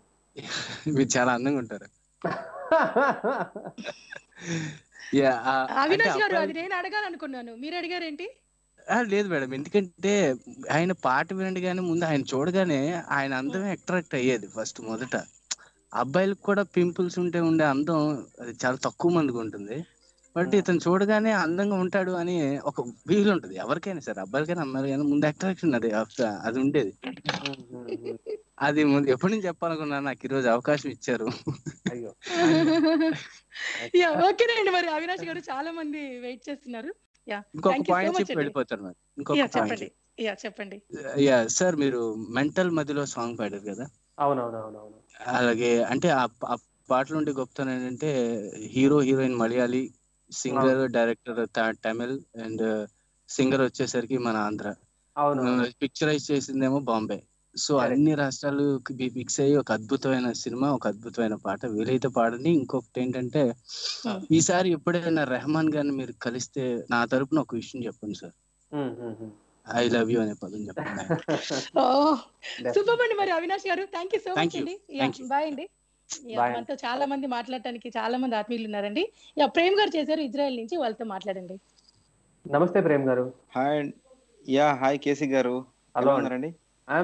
మీరు చాలా అందంగా ఉంటారు. అవినాష్ గారు అది నేను అడగాలనుకున్నాను, మీరు అడిగారేంటి? లేదు మేడం, ఎందుకంటే ఆయన పాట వినగానే ముందు ఆయన చూడగానే ఆయన అందమే అట్రాక్ట్ అయ్యేది ఫస్ట్ మొదట. అబ్బాయిలకు కూడా పింపుల్స్ ఉండే అందం అది చాలా తక్కువ మందికి ఉంటుంది. బట్ ఇతను చూడగానే అందంగా ఉంటాడు అని ఒక ఫీల్ ఉంటుంది ఎవరికైనా సరే, అబ్బాయిలకైనా అమ్మాయిలకైనా ముందు అట్రాక్షన్ అది ఉండేది. అది ముందు ఎప్పటి నుంచి చెప్పాలనుకున్నాను, నాకు ఈరోజు అవకాశం ఇచ్చారు. ఓకేనండి, మరి అవినాష్ గారు చాలా మంది వెయిట్ చేస్తున్నారు. ఇంకొక పాయింట్ చెప్పి వెళ్ళిపోతారు మేడం. ఇంకొక పాయింట్ చెప్పండి. సార్, మీరు మెంటల్ మధ్యలో సాంగ్ పాడారు కదా? అవునవునవునవును. అలాగే అంటే ఆ పాటలు ఉండే గొప్పతనం ఏంటంటే hero heroine Malayali, singer director Tamil, and singer వచ్చేసరికి మన ఆంధ్ర, పిక్చరైజ్ చేసిందేమో బాంబే. సో అన్ని రాష్ట్రాలు మిక్స్ అయ్యి ఒక అద్భుతమైన సినిమా, ఒక అద్భుతమైన పాట వీలైతే పాడండి. ఇంకొకటి ఏంటంటే ఈసారి ఎప్పుడైనా రెహమాన్ గారిని మీరు కలిస్తే నా తరపున ఒక విషయం చెప్పండి సార్. ఐ లవ్ యూ అనే పదం చెప్పండి. సూపర్ అండి. మరి అవినాష్ గారు థ్యాంక్ యూ సో మచ్ అండి. బాయ్ అండి. మనతో చాలా మంది మాట్లాడటానికి చాలా మంది ఆత్మీయులు ఉన్నారండి. ప్రేమ్ గారు చేశారు ఇజ్రాయెల్ నుంచి, వాళ్ళతో మాట్లాడండి. నమస్తే ప్రేమ్ గారు. హాయ్ కేసీ గారు, ఎలా ఉన్నారండి?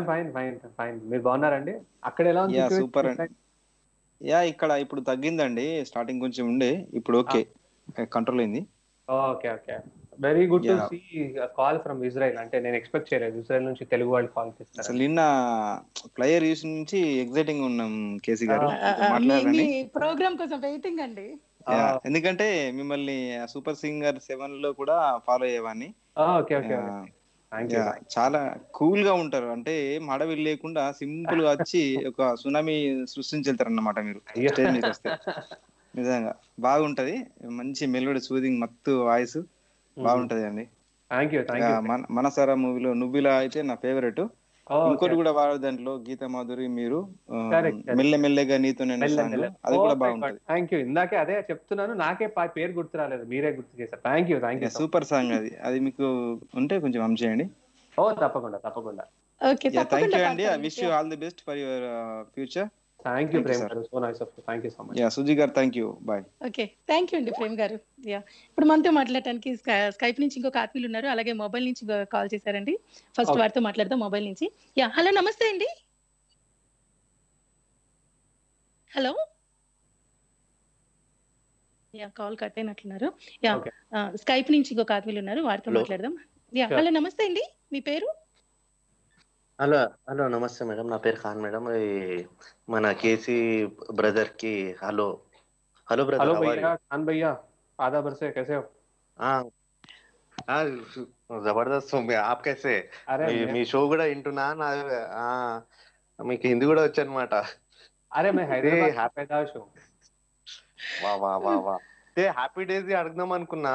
ఫైన్. మీరు బాగున్నారండి? అక్కడ ఎలా ఉంది? సూపర్ అండి. ఇక్కడ ఇప్పుడు తగ్గిందండి, స్టార్టింగ్ కొంచెం ఉండే, ఇప్పుడు ఓకే, కంట్రోల్ అయింది. Okay. Very good to see call from Israel. అంటే నేను ఎక్స్పెక్ట్ చేయలేదు ఇజ్రాయెల్ నుంచి తెలుగు వాళ్ళు కాల్ చేస్తారు. అసలు నిన్న ప్లేయర్ యూస్ నుంచి ఎగ్జైటింగ్ ఉన్నాం కేసీ గారు, ప్రోగ్రామ్ కోసం వెయిటింగ్ అండి. ఎందుకంటే మిమ్మల్ని సూపర్ సింగర్ 7 లో కూడా ఫాలో అయ్యేవాడిని. చాలా కూల్ గా ఉంటారు, అంటే మడవిల్ లేకుండా సింపుల్ గా వచ్చి ఒక సునామీ సృష్టించి వెళ్తారు అన్నమాట మీరు స్టేజ్ మీద వస్తే. నిజంగా బాగుంటది, మంచి మెలోడీ, సూదింగ్, మత్తు వాయిస్ బాగుంటది అండి. మనసారా మూవీలో నువ్విలా అయితే నా ఫేవరెట్. ఇంకోటి కూడా వాడు దాంట్లో గీత మాధురి, మీరు మెల్లమెల్లగా నీతో నేను సాంగ్, అది కూడా బాగుంటది. Thank you. ఇందాకే అదే చెప్తున్నాను, నాకే పేరు గుర్తు రాలేదు, మీరే గుర్తు చేశారు. Thank you. సూపర్ సాంగ్ అది మీకు ఉంటే కొంచెం హమ్ చేయండి. తప్పకుండా. థ్యాంక్ యూ అండి. I wish you all the best for your future. Thank you Prem garu, so nice of you. Thank you so much. Suji garu, thank you. Bye. Okay, thank you అండి ప్రేమ్ గారు. ఇప్పుడు మనతో మాట్లాడటానికి స్కైప్ నుంచి ఇంకొక ఆత్మీయులు ఉన్నారు, అలాగే మొబైల్ నుంచి కాల్ చేశారండి. ఫస్ట్ వారితో మాట్లాడదాం మొబైల్ నుంచి. హలో, నమస్తే అండి. హలో, కాల్ కట్ అయినట్లున్నారు. స్కైప్ నుంచి ఇంకొక ఆత్మీయులు ఉన్నారు, వారితో మాట్లాడదాం. హలో, నమస్తే అండి, మీ పేరు? హలో నమస్తే మేడం, నా పేరు ఖాన్ మేడం. మన కేసీ బ్రదర్ కి హలో బ్రదర్. హలో భయ్యా, ఖాన్ భయ్యా, आधा बरसे कैसे हो? జబర్దస్త్. आप कैसे? మీ షో కూడా వింటున్నా, మీకు హిందీ కూడా వచ్చు అనమాట. అరే मैं हैदराबाद पैदाइश हूं. వా హ్యాపీ డేస్ అడుగుదాం అనుకున్నా.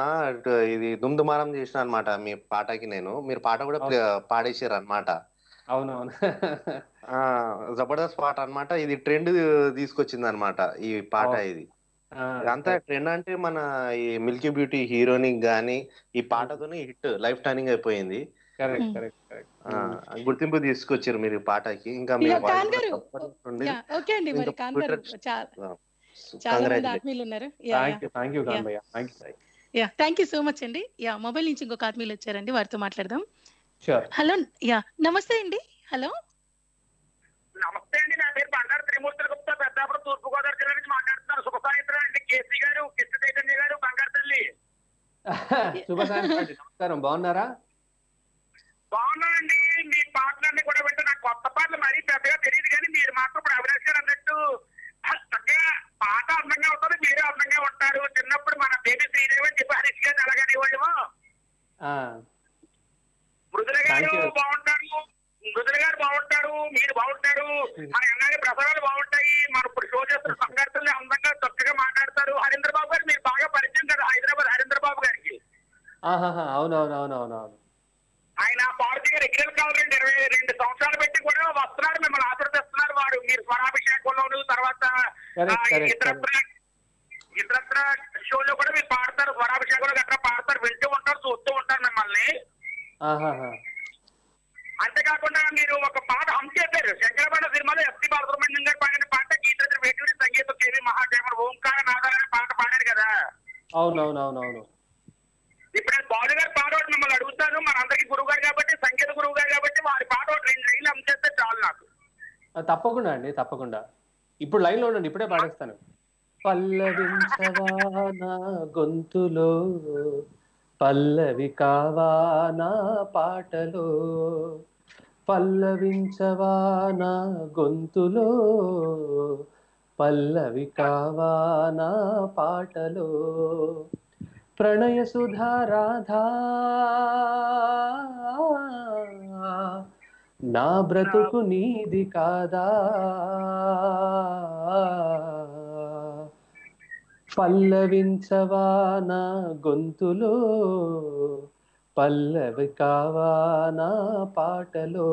ఇది దుమ్దుమారం చేసిన అనమాట మీ పాటకి నేను. మీరు పాట కూడా పాడేసారు అనమాట. అవునవును. జబర్దస్త్ పాట అనమాట. ఇది ట్రెండ్ తీసుకొచ్చింది అనమాట ఈ పాట. ఇది అంతా ట్రెండ్ అంటే మన ఈ మిల్కీ బ్యూటీ హీరోయిన్ గానీ ఈ పాటతోనే హిట్, లైఫ్ టర్నింగ్ అయిపోయింది. గుర్తింపు తీసుకొచ్చారు మీరు ఈ పాటకి. ఇంకా థ్యాంక్ యూ సో మచ్ అండి. మొబైల్ నుంచి ఇంకొక ఆత్మీయులు వచ్చారండి, వారితో మాట్లాడదాం. హలో, నమస్తే అండి. హలో, నమస్తే అండి. నా పేరు బండారు త్రిమూర్తుల గుప్తా, పెద్దాపురం, తూర్పు గోదావరి జిల్లా నుంచి మాట్లాడుతున్నాను. శుభ సాయంత్రం అండి కేసీ గారు, కృష్ణ చైతన్య గారు, బంగారు తల్లి. శుభ సాయంత్రం అండి. నమస్కారం, బాగున్నారా? బాగున్నానండి. మీ పాటలన్నీ కూడా వింటే నాకు కొత్త పాటలు మరీ పెద్దగా తెలియదు, కానీ మీరు మాత్రం ఇప్పుడు అవినాష్ గారు అన్నట్టు చక్కగా పాట అందంగా ఉంటుంది, మీరే అందంగా ఉంటారు. చిన్నప్పుడు మన బేబీ శ్రీదేవి అని చెప్పి హరీష్ గారిని అలాగనే వాళ్ళము. మృదుల గారు బాగుంటారు, మీరు బాగుంటారు, మన అన్నగారి ప్రసారాలు బాగుంటాయి. మన ఇప్పుడు షో చేస్తున్న సంఘటనలు అందంగా చక్కగా మాట్లాడతారు. హరీంద్ర బాబు గారు మీరు బాగా పరిచయం కదా, హైదరాబాద్ హరీంద్ర బాబు గారికి. అవునవునవునవును. ఆయన పార్టీగా రెగ్యులర్ కావాలండి. 22 సంవత్సరాలు పెట్టి కూడా వస్తున్నారు, మిమ్మల్ని ఆశీర్వదిస్తున్నారు. వారు మీరు స్వరాభిషేకంలోను, తర్వాత ఇతరత్ర షోలో కూడా మీరు పాడతారు, స్వరాభిషేకంలో గట్రా పాడతారు, వింటూ ఉంటారు, చూస్తూ ఉంటారు మిమ్మల్ని. అంతేకాకుండా మీరు ఒక పాట హంప్ చేశారు శంకరపడ సినిమాలో ఎస్పి బాలసుబ్రహ్మణ్యం గారు పాడిన పాట గీతాంజలి వేటూరి సంగీతం కేవి మహాదేవన్ ఓంకార నాదాలనే పాట పాడారు కదా. అవునవునవునవును. ఇప్పుడు బాలు గారు పాట ఒకటి మిమ్మల్ని అడుగుతాను, మనందరికీ గురువు గారు కాబట్టి, సంగీత గురువు గారు కాబట్టి, వారి పాట ఒకటి 2 లైన్లు హంప్ చేస్తే చాలు నాకు. తప్పకుండా అండి, తప్పకుండా. ఇప్పుడు లైన్ లో ఉండండి, ఇప్పుడే పాడేస్తాను. పల్లవించవా నా గొంతులో, పల్లవి కావా నా పాటలో, పల్లవించవా నా గొంతులో, పల్లవి కావా నా పాటలో, ప్రణయ సుధా రాధా నా బ్రతుకు నీది కాదా, పల్లవించవా నా గొంతులో, పల్లవి కావా నా పాటలో.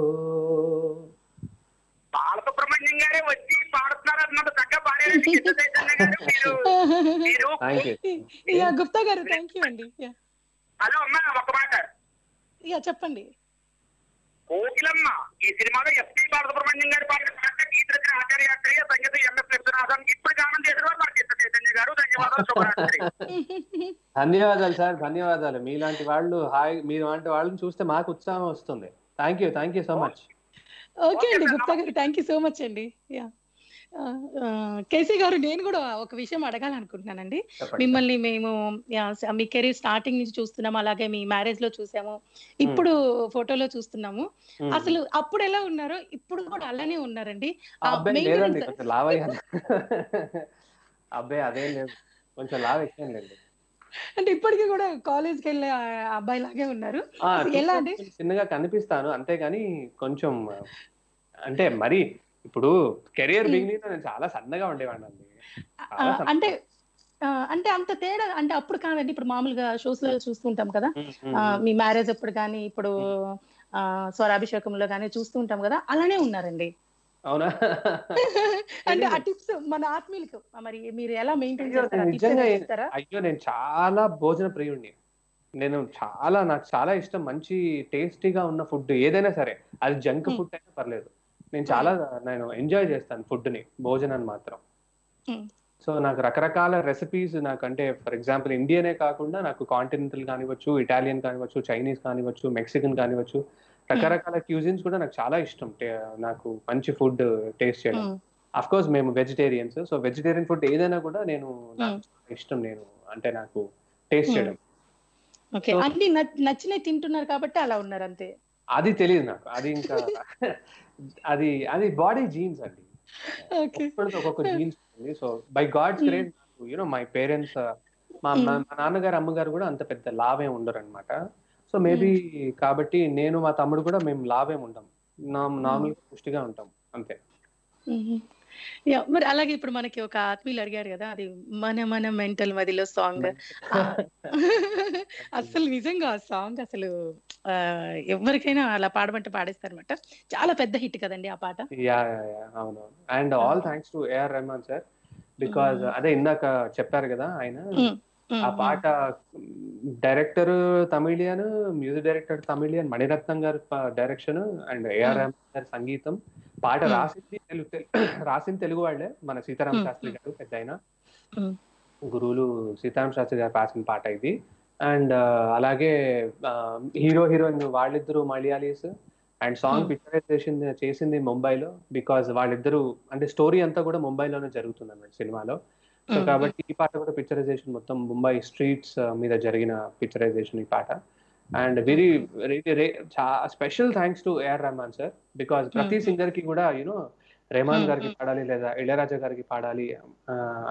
బాలసుబ్రహ్మణ్యం గారే వచ్చి పాడుతున్నారు అన్నమాట, చక్కగా పాడారండి. గుప్తా గారు థ్యాంక్ యూ అండి. హలో అమ్మా, ఒక మాట చెప్పండి. కోకిలమ్మ ఈ సినిమాలో ఎస్పి బాలసుబ్రహ్మణ్యం గారు పాడిన పాట గీతరచన ఆచార్య సంగీత ఎంఎస్ విశ్వనాథన్, ఇప్పుడు కామెంట్ చేసిన వారు మన కృష్ణ చైతన్య గారు. ధన్యవాదాలు, శుభరాత్రి. ధన్యవాదాలు సార్, ధన్యవాదాలు. మీలాంటి వాళ్ళు మీలాంటి వాళ్ళని చూస్తే మాకు ఉత్సాహం వస్తుంది. Thank you so much. Okay అండి గుప్తా గారు, థ్యాంక్ యూ సో మచ్ అండి. కేసీ గారు, నేను కూడా ఒక విషయం అడగాలనుకుంటున్నానండి. మిమ్మల్ని మేము మీ కెరీర్ స్టార్టింగ్ నుంచి చూస్తున్నాము, అలాగే మీ మ్యారేజ్ లో చూసాము, ఇప్పుడు ఫోటోలో చూస్తున్నాము. అసలు అప్పుడు ఎలా ఉన్నారో ఇప్పుడు కూడా అలానే ఉన్నారండి. అబ్బాయి అదేం లేదు, కొంచెం లావ్ ఎక్కండి. అంటే ఇప్పటికీ కూడా కాలేజ్కి వెళ్ళే అబ్బాయి లాగే ఉన్నారు. ఎలా అంటే చిన్నగా కనిపిస్తాను అంతేగాని కొంచెం అంటే మరి ఇప్పుడు కెరియర్ బిగినింగ్ నేను చాలా సన్నగా ఉండేవాడిని అండి. అంటే అంటే అంత తేడా అంటే అప్పుడు కాదండి, ఇప్పుడు మామూలుగా షోస్ లో చూస్తుంటాం కదా, మీ మ్యారేజ్ అప్పుడు కానీ ఇప్పుడు స్వరాభిషేకంలో కానీ చూస్తుంటాం కదా, అలానే ఉన్నారండి. అవునా? అంటే ఆ టిప్స్ మన ఆత్మీయులకు మరి మీరు ఎలా మెయింటైన్ చేస్తారా? అయ్యో, నేను చాలా భోజన ప్రియుడిని. నాకు చాలా ఇష్టం మంచి టేస్టీగా ఉన్న ఫుడ్ ఏదైనా సరే, అది జంక్ ఫుడ్ అయినా పర్లేదు. నేను ఎంజాయ్ చేస్తాను ఫుడ్ ని, భోజనాన్ని మాత్రం. సో నాకు రకరకాల రెసిపీస్, నాకంటే ఫర్ ఎగ్జాంపుల్ ఇండియనే కాకుండా నాకు కాంటినెంటల్ కానివచ్చు, ఇటాలియన్ కానివచ్చు, చైనీస్ కానివచ్చు, మెక్సికన్ కానివచ్చు, రకరకాల క్యూజిన్స్ కూడా నాకు చాలా ఇష్టం. నాకు మంచి ఫుడ్ టేస్ట్ చేయడం. అఫ్ కోర్స్ మేము వెజిటేరియన్స్, సో వెజిటేరియన్ ఫుడ్ ఏదైనా కూడా నాకు ఇష్టం. నాకు టేస్ట్ చేయడం. అన్ని నచ్చినవి తింటున్నారు కాబట్టి అలా ఉన్నారు అంతే. అది తెలియదు నాకు, అది ఇంకా అది బాడీ జీన్స్ అండి, ఒక్కొక్క జీన్స్ ఉంది. So by God's grace my parents, మా నాన్నగారు అమ్మగారు కూడా అంత పెద్ద లాభే ఉండరు అనమాట. సో మేబీ కాబట్టి నేను మా తమ్ముడు కూడా మేము లాభేం ఉంటాం, నార్మల్ పుష్టిగా ఉంటాం అంతే. మరి అలాగే ఇప్పుడు మనకి ఒక ఆత్మీయులు అడిగారు కదా, అది మన మెంటల్ మదిలో సాంగ్. అసలు నిజంగా ఆ సాంగ్ అసలు ఎవరికైనా అలా పాడమంటే పాడేస్తారనమాట. చాలా పెద్ద హిట్ కదండి ఆ పాట. అవును, and all thanks to AR Rahman sir, because అదే ఇందాక చెప్పారు కదా ఆయన, ఆ పాట director Tamilian, music director Tamilian, Mani Ratnam గారు డైరెక్షన్ అండ్ ఏఆర్ రెహమాన్ గారి సంగీతం. పాట రాసింది తెలుగు వాళ్ళే, మన సీతారాం శాస్త్రి గారు, పెద్ద ఆయన గురువులు సీతారాం శాస్త్రి గారు రాసిన పాట ఇది. అండ్ అలాగే హీరో హీరోయిన్ వాళ్ళిద్దరు మలయాళీస్, అండ్ సాంగ్ పిక్చరైజేషన్ చేసింది ముంబైలో, బికాజ్ వాళ్ళిద్దరు అంటే స్టోరీ అంతా కూడా ముంబైలోనే జరుగుతుంది అన్నమాట సినిమాలో. సో కాబట్టి ఈ పాట కూడా పిక్చరైజేషన్ మొత్తం ముంబై స్ట్రీట్స్ మీద జరిగిన పిక్చరైజేషన్ ఈ పాట. And very special thanks to AR Rahman sir, because ప్రతి సింగర్ కి కూడా రెహమాన్ గారికి పాడాలి లేదా ఇళయరాజా గారికి పాడాలి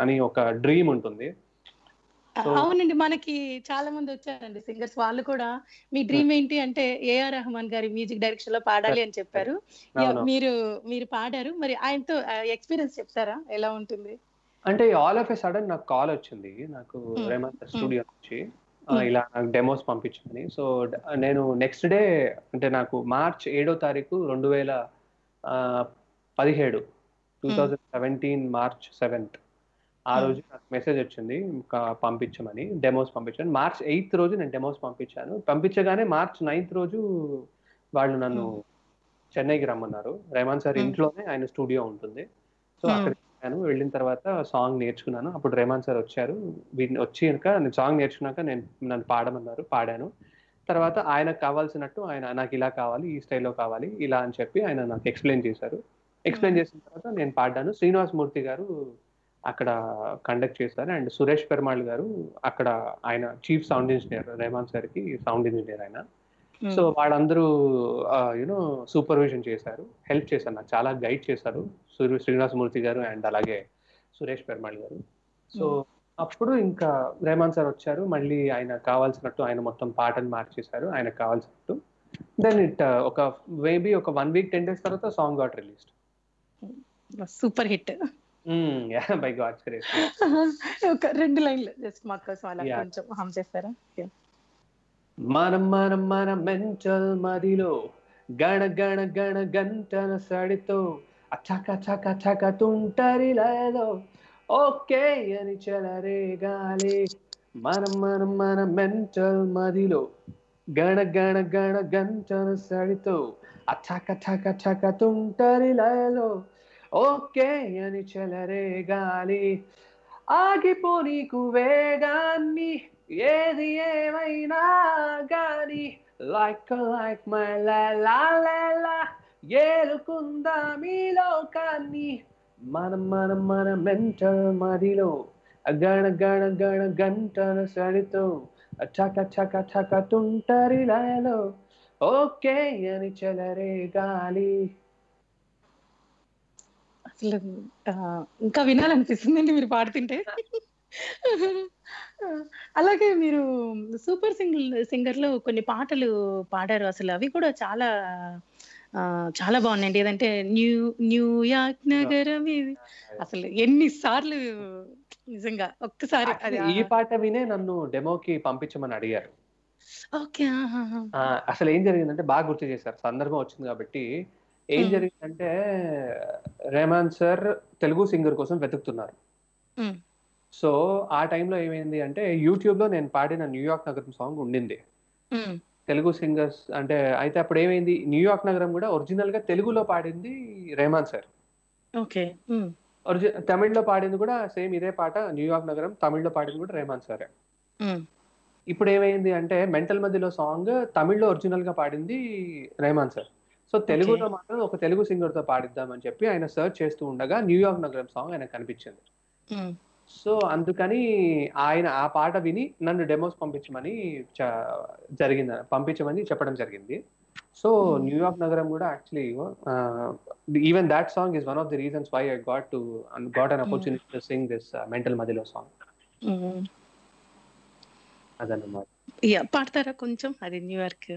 అని ఒక డ్రీమ్ ఉంటుంది. అవునండి, మనకి చాలా మంది వచ్చారండి సింగర్స్, వాళ్ళు కూడా మీ డ్రీమ్ ఏంటి అంటే ఏఆర్ రెహమాన్ గారి మ్యూజిక్ డైరెక్షన్ లో పాడాలి అని చెప్పారు. మీరు పాడారు, మరి ఆయనతో ఎక్స్పీరియన్స్ చెప్తారా, ఎలా ఉంటుంది? అంటే ఆల్ ఆఫ్ ఎ సడన్ నాకు కాల్ వచ్చింది, నాకు రెహమాన్ స్టూడియో నుంచి ఇలా నాకు డెమోస్ పంపించమని. సో నేను నెక్స్ట్ డే అంటే నాకు మార్చ్ 7వ తారీఖు 2017 2017 మార్చ్ 7th ఆ రోజు నాకు మెసేజ్ వచ్చింది పంపించమని, డెమోస్ పంపించాను. మార్చ్ 8th రోజు నేను డెమోస్ పంపించాను. పంపించగానే మార్చ్ 9th రోజు వాళ్ళు నన్ను చెన్నైకి రమ్మన్నారు. రెహమాన్ సార్ ఇంట్లోనే ఆయన స్టూడియో ఉంటుంది. సో అక్కడికి వెళ్ళిన తర్వాత సాంగ్ నేర్చుకున్నాను. అప్పుడు రెహమాన్ సార్ వచ్చారు. వచ్చాక నేను సాంగ్ నేర్చుకున్నాక నన్ను పాడమన్నారు, పాడాను. తర్వాత ఆయనకు కావాల్సినట్టు ఆయన నాకు ఇలా కావాలి, ఈ స్టైల్లో కావాలి ఇలా అని చెప్పి ఆయన నాకు ఎక్స్ప్లెయిన్ చేశారు. ఎక్స్ప్లెయిన్ చేసిన తర్వాత నేను పాడాను. శ్రీనివాస్ మూర్తి గారు అక్కడ కండక్ట్ చేశారు. అండ్ సురేష్ పెర్మాళ్ గారు అక్కడ ఆయన చీఫ్ సౌండ్ ఇంజనీర్, రెహమాన్ సార్కి సౌండ్ ఇంజనీర్ ఆయన. సో వాళ్ళందరూ సూపర్విజన్ చేశారు, హెల్ప్ చేశారు, నాకు చాలా గైడ్ చేశారు శ్రీనివాస్ మూర్తి గారు అండ్ అలాగే సురేష్ పెర్మాళ్ గారు. సో అప్పుడు ఇంకా రెహమాన్ సార్ వచ్చారు. మళ్ళీ ఆయన కావాల్సినట్టు ఆయన మొత్తం పాటను మార్చేశారు ఆయనకు కావాల్సినట్టు. దెన్ ఒక మేబీ ఒక 1 week 10 days తర్వాత song got released. Super hit. By God's grace. ఒక 2 లైన్లు జస్ట్ మా కోసం అలా కొంచెం హమ్ చేస్తారా? మనం మనం మన మెంటల్ మదిలో గణ గణ గణ గంటల సడితో అచక చక చక తుంటరి లేదో ఓకే అని చెలరేగాలి. మనం మనం మన మెంటల్ మదిలో గణ గణ గణ గంటల సడితో అచక చక చక తుంటరి లేదో ఓకే అని చెలరేగాలి. ఆగిపో నీకు వేగాన్ని ఏది ఏమైనా గాని లైక్ మై లా ఏలుకుందా మీ లోకాన్ని. మనం మనం మన మెంటల్ మదిలో గణ గణ గణ గంటల సడితో చక చక చక తుంటరి లాలో ఓకే అని చెలరేగాలి. అసలు ఇంకా వినాలనిపిస్తుందండి మీరు పాడుతుంటే. అలాగే మీరు సూపర్ సింగర్ లో కొన్ని పాటలు పాడారు, అసలు అవి కూడా చాలా చాలా బాగున్నాయండి. ఏదంటే న్యూయార్క్ నగరం, అసలు ఎన్నిసార్లు నిజంగా ఒక్కసారి ఈ పాట వినే నన్ను డెమోకి పంపించమని అడిగారు. ఓకే. అసలు ఏం జరిగిందంటే బాగా గుర్తు చేశారు, సందర్భం వచ్చింది కాబట్టి. ఏం జరిగిందంటే రెహమాన్ సార్ తెలుగు సింగర్ కోసం వెతుకుతున్నారు. సో ఆ టైంలో ఏమైంది అంటే యూట్యూబ్ లో నేను పాడిన న్యూయార్క్ నగరం సాంగ్ ఉండింది తెలుగు సింగర్స్ అంటే. అయితే అప్పుడు ఏమైంది, న్యూయార్క్ నగరం కూడా ఒరిజినల్ గా తెలుగులో పాడింది రెహమాన్ సార్. ఓకే. తమిళ్లో పాడింది కూడా సేమ్ ఇదే పాట, న్యూయార్క్ నగరం తమిళ్లో పాడింది కూడా రెహమాన్ సారే. ఇప్పుడు ఏమైంది అంటే మెంటల్ మధ్యలో సాంగ్ తమిళ్లో ఒరిజినల్ గా పాడింది రెహమాన్ సార్. సో తెలుగులో మాత్రం ఒక తెలుగు సింగర్ తో పాడిద్దామని చెప్పి ఆయన సర్చ్ చేస్తూ ఉండగా న్యూయార్క్ నగరం సాంగ్ ఆయన కనిపించింది. సో అందుకని ఆయన ఆ పాట విని నన్ను డెమోస్ పంపించమని చెప్పడం జరిగింది. సో న్యూయార్క్ నగరం కూడా actually even that song is one of the reasons why I got an opportunity to sing this mental మదిలో సాంగ్. అదన్నమాట. పాడతారా కొంచెం? అది న్యూయార్క్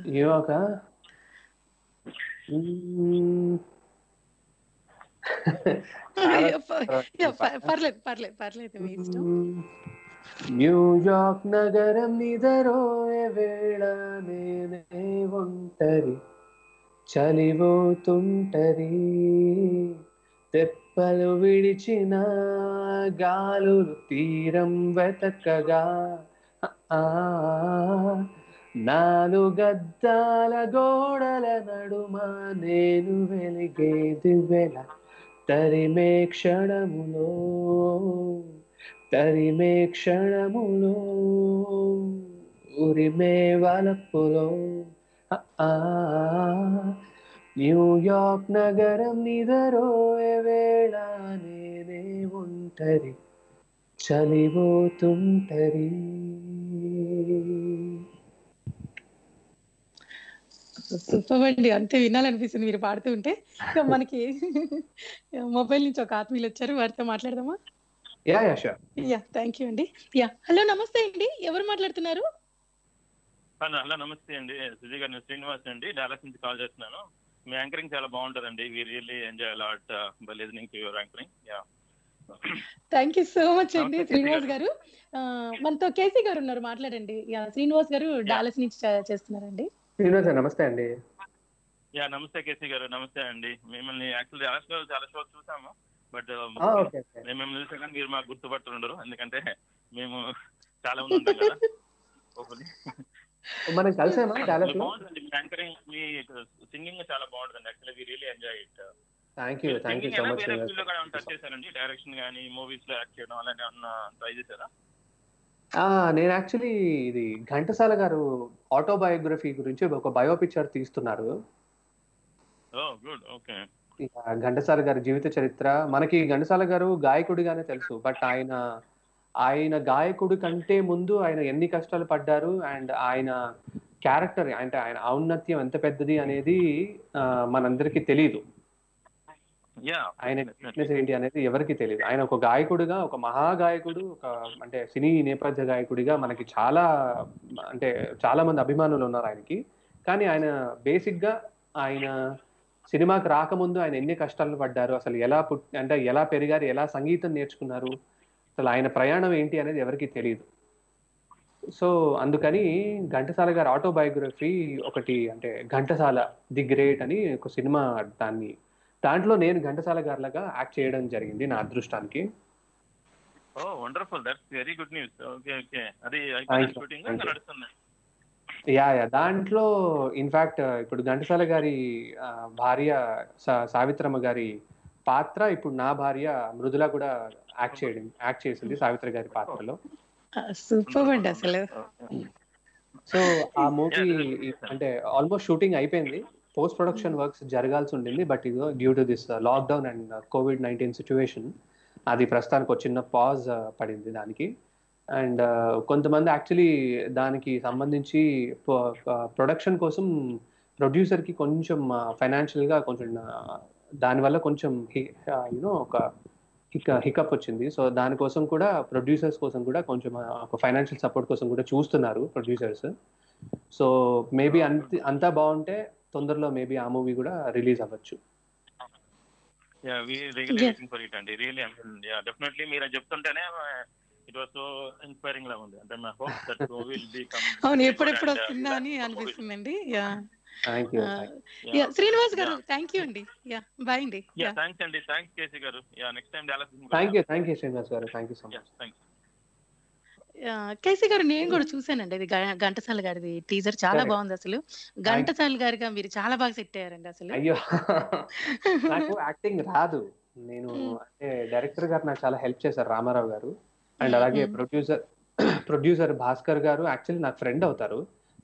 పర్లేదు మీ ఇష్టం. న్యూయార్క్ నగరం నిదరోయే వేళ నేనే ఒంటరి చలిపోతుంటరి, తెప్పలు విడిచిన గాలులు తీరం వెతకగా, నాలుగద్దాల గోడల నడుమ నేను వెలిగేది వెల తరిమే క్షణములో ఉరిమే వలపులో. న్యూయార్క్ నగరం నిదరోయే వేళ నేనే ఒంటరి చలిపోతుంటరి. సూపర్ అండి, అంతే వినాలనిపిస్తుంది మీరు పాడుతూ ఉంటే. మనకి మొబైల్ నుంచి ఒక ఆత్మీయులు వచ్చారు, వారితో మాట్లాడదామా? థ్యాంక్ యూ అండి. హలో నమస్తే అండి, ఎవరు మాట్లాడుతున్నారు? హలో నమస్తే అండి, సుజీ గారు, శ్రీనివాస్ అండి, డాలస్ నుంచి కాల్ చేస్తున్నాను. మీ యాంకరింగ్ చాలా బాగుంటుందండి. We really enjoy lot by listening to your anchoring. Thank you so much అండి శ్రీనివాస్ గారు. మనతో కేసీ గారు ఉన్నారు, మాట్లాడండి. శ్రీనివాస్ గారు డాలస్ నుంచి చేస్తున్నారండి. శ్రీనివాస్ నమస్తే అండి. నమస్తే కేసీ గారు. నమస్తే అండి. మిమ్మల్ని యాక్చువల్లీ డాలస్ లో చాలా షోస్ చూసాము, బట్ మేము మిమ్మల్ని చూసా కానీ మీరు మాకు గుర్తుపడుతుండరు, ఎందుకంటే మేము చాలా మంది ఉంటాం కదా. మనం కలిసామా డాలస్ లో? బాగుంటుంది మీ యాంకరింగ్, మీ సింగింగ్ చాలా బాగుంటుంది actually. We really enjoy it. Thank you so much. వేరే ఫీల్డ్ లో కూడా టచ్ చేశారండి? డైరెక్షన్ కానీ మూవీస్ లో యాక్ట్ చేయడం అలాంటి ఏమన్నా ట్రై చేశారా? నేను యాక్చువల్లీ ఇది ఘంటసాల గారు ఆటోబయోగ్రఫీ గురించి ఒక బయో పిక్చర్ తీస్తున్నారు. Good, okay. ఘంటసాల గారి జీవిత చరిత్ర మనకి, ఘంటసాల గారు గాయకుడిగానే తెలుసు, బట్ ఆయన గాయకుడి కంటే ముందు ఆయన ఎన్ని కష్టాలు పడ్డారు అండ్ ఆయన క్యారెక్టర్ అంటే ఆయన ఔన్నత్యం ఎంత పెద్దది అనేది మనందరికీ తెలియదు. ఆయన ఫిట్నెస్ ఏంటి అనేది ఎవరికి తెలియదు. ఆయన ఒక గాయకుడిగా, ఒక మహాగాయకుడు, ఒక అంటే సినీ నేపథ్య గాయకుడిగా మనకి చాలా మంది అభిమానులు ఉన్నారు ఆయనకి. కానీ ఆయన బేసిక్ గా ఆయన సినిమాకి రాకముందు ఆయన ఎన్ని కష్టాలు పడ్డారు, అసలు ఎలా పెరిగారు, ఎలా సంగీతం నేర్చుకున్నారు, అసలు ఆయన ప్రయాణం ఏంటి అనేది ఎవరికి తెలియదు. సో అందుకని ఘంటసాల గారి ఆటోబయోగ్రఫీ ఒకటి, అంటే ఘంటసాల ది గ్రేట్ అని ఒక సినిమా, దాంట్లో నేను ఘంటసాల గారిలాగా యాక్ట్ చేయడం జరిగింది నా అదృష్టానికి. Wonderful, that's very good news. Okay okay, అది షూటింగ్ నడుస్తుంది. యా దాంట్లో ఇన్ఫాక్ట్ ఇప్పుడు ఘంటసాల గారి భార్య సావిత్రమ్మ గారి పాత్ర ఇప్పుడు నా భార్య మృదుల కూడా యాక్ట్ చేసింది సావిత్రి గారి పాత్రలో. సూపర్ అండి అసలు. సో ఆ మూవీ అంటే ఆల్మోస్ట్ షూటింగ్ అయిపోయింది, పోస్ట్ ప్రొడక్షన్ వర్క్స్ జరగాల్సి ఉండింది, బట్ ఇదో due to this lockdown and COVID-19 situation అది ప్రస్తుతానికి ఒక చిన్న పాజ్ పడింది దానికి. అండ్ కొంతమంది యాక్చువల్లీ దానికి సంబంధించి ప్రొడక్షన్ కోసం ప్రొడ్యూసర్కి కొంచెం ఫైనాన్షియల్గా కొంచెం దానివల్ల కొంచెం ఒక హికప్ వచ్చింది. సో దానికోసం కూడా ప్రొడ్యూసర్స్ కోసం కూడా కొంచెం ఒక ఫైనాన్షియల్ సపోర్ట్ కోసం కూడా చూస్తున్నారు ప్రొడ్యూసర్స్. సో మేబీ అంతా బాగుంటే తొందరలో మేబీ ఆ మూవీ కూడా రిలీజ్ అవ్వచ్చు. డెఫినెట్లీ మీరు చెప్తుంటేనే ఇట్ వాస్ సో ఇన్స్పైరింగ్ లా ఉంది. అంటే my hope that will become. అవును, ఎప్పుడెప్పుడు వస్తుందా అని అనిపిస్తుందండి. శ్రీనివాస్ గారు థ్యాంక్ యూ అండి. బై అండి. థ్యాంక్స్ అండి, thanks KC garu. Next time Dallas. Thank you Srinivas garu, thank you so much. KC garu నేను కూడా చూసానండి ఇది ఘంటసాల గారిది టీజర్, చాలా బాగుంది అసలు. ఘంటసాల గారిగా మీరు చాలా బాగా సెట్ అయ్యారండి అసలు. అయ్యో నాకు యాక్టింగ్ రాదు, నేను అంటే డైరెక్టర్ గారు నాకు చాలా హెల్ప్ చేశారు, రామారావు గారు. అండ్ అలాగే ప్రొడ్యూసర్ భాస్కర్ గారు యాక్చువల్లీ నాకు ఫ్రెండ్ అవుతారు.